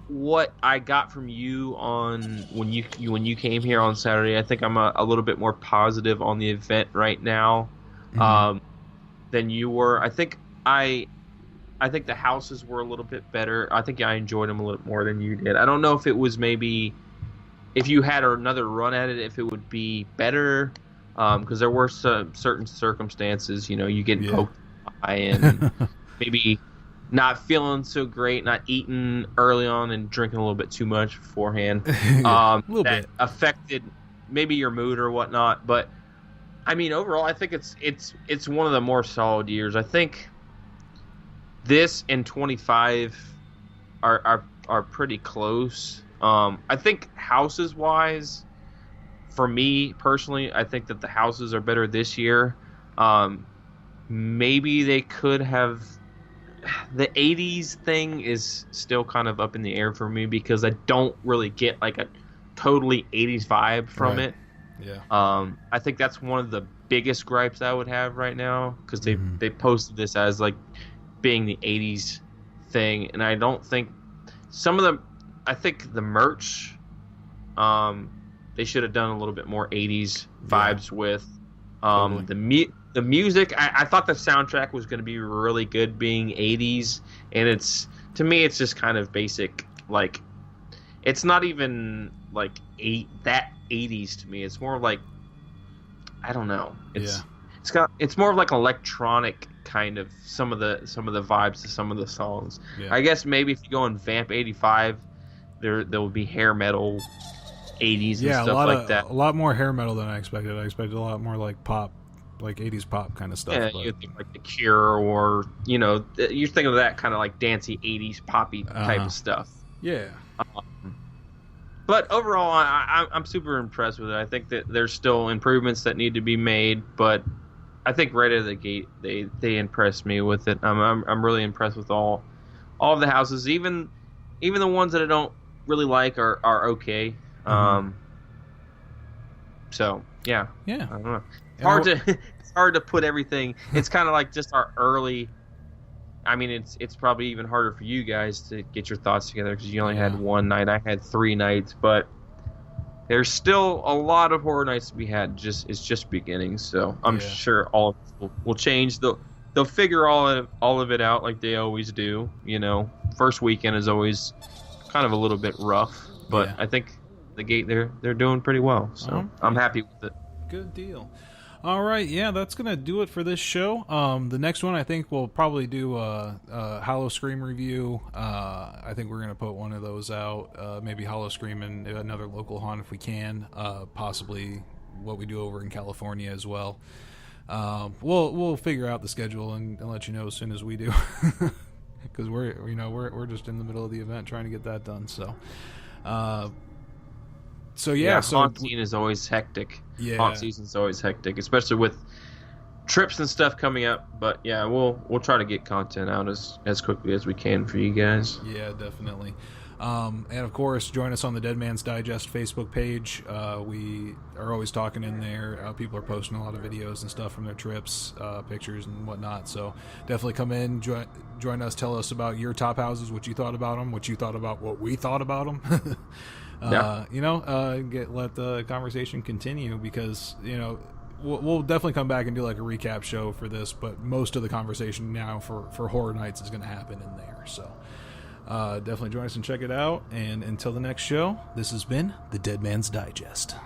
what I got from you on when you came here on Saturday. I think I'm a little bit more positive on the event right now than you were. I think the houses were a little bit better. I think I enjoyed them a little more than you did. I don't know if it was maybe if you had another run at it, if it would be better. Because there were some certain circumstances, you getting poked by and maybe not feeling so great, not eating early on and drinking a little bit too much beforehand. A little bit affected maybe your mood or whatnot. But I mean, overall, I think it's one of the more solid years. I think this and 25 are pretty close. I think houses wise. For me personally, I think that the houses are better this year. Maybe they could have. The 80s thing is still kind of up in the air for me because I don't really get like a totally 80s vibe from it. Yeah. I think that's one of the biggest gripes I would have right now because they posted this as like being the 80s thing, and I don't think I think the merch. They should have done a little bit more 80s vibes with totally. The music. I thought the soundtrack was going to be really good being 80s, and to me it's just kind of basic. Like it's not even like that 80s to me. It's more like I don't know. It's more of like electronic kind of some of the vibes to some of the songs. Yeah. I guess maybe if you go in Vamp 85, there will be hair metal 80s and stuff like that. A lot more hair metal than I expected. I expected a lot more like pop, like 80s pop kind of stuff. Yeah, you think like The Cure or, you're thinking of that kind of like dancey 80s poppy type of stuff. Yeah. But overall, I'm super impressed with it. I think that there's still improvements that need to be made, but I think right out of the gate they impressed me with it. I'm really impressed with all of the houses, even the ones that I don't really like are okay. So yeah, I don't know. It's hard to put everything. It's kind of like just our early. I mean, it's probably even harder for you guys to get your thoughts together because you only had one night. I had 3 nights, but there's still a lot of horror nights to be had. It's just beginning, so I'm sure all of it will change. They'll figure all of it out like they always do. You know, first weekend is always kind of a little bit rough, but I think the gate they're doing pretty well. So I'm happy with it. Good deal. All right, that's gonna do it for this show. The next one, I think we'll probably do a Hollow Scream review. I think we're gonna put one of those out. Maybe Hollow Scream and another local haunt if we can. Possibly what we do over in California as well. We'll figure out the schedule and let you know as soon as we do, because we're just in the middle of the event trying to get that done. So haunt scene is always hectic. Yeah, haunt season's always hectic, especially with trips and stuff coming up. But we'll try to get content out as quickly as we can for you guys. Yeah, definitely. And of course, join us on the Dead Man's Digest Facebook page. We are always talking in there. People are posting a lot of videos and stuff from their trips, pictures and whatnot. So definitely come in, join us, tell us about your top houses, what you thought about them, what you thought about what we thought about them. Let the conversation continue, because we'll definitely come back and do like a recap show for this, but most of the conversation now for Horror Nights is going to happen in there. So definitely join us and check it out. And until the next show, this has been the Dead Man's Digest.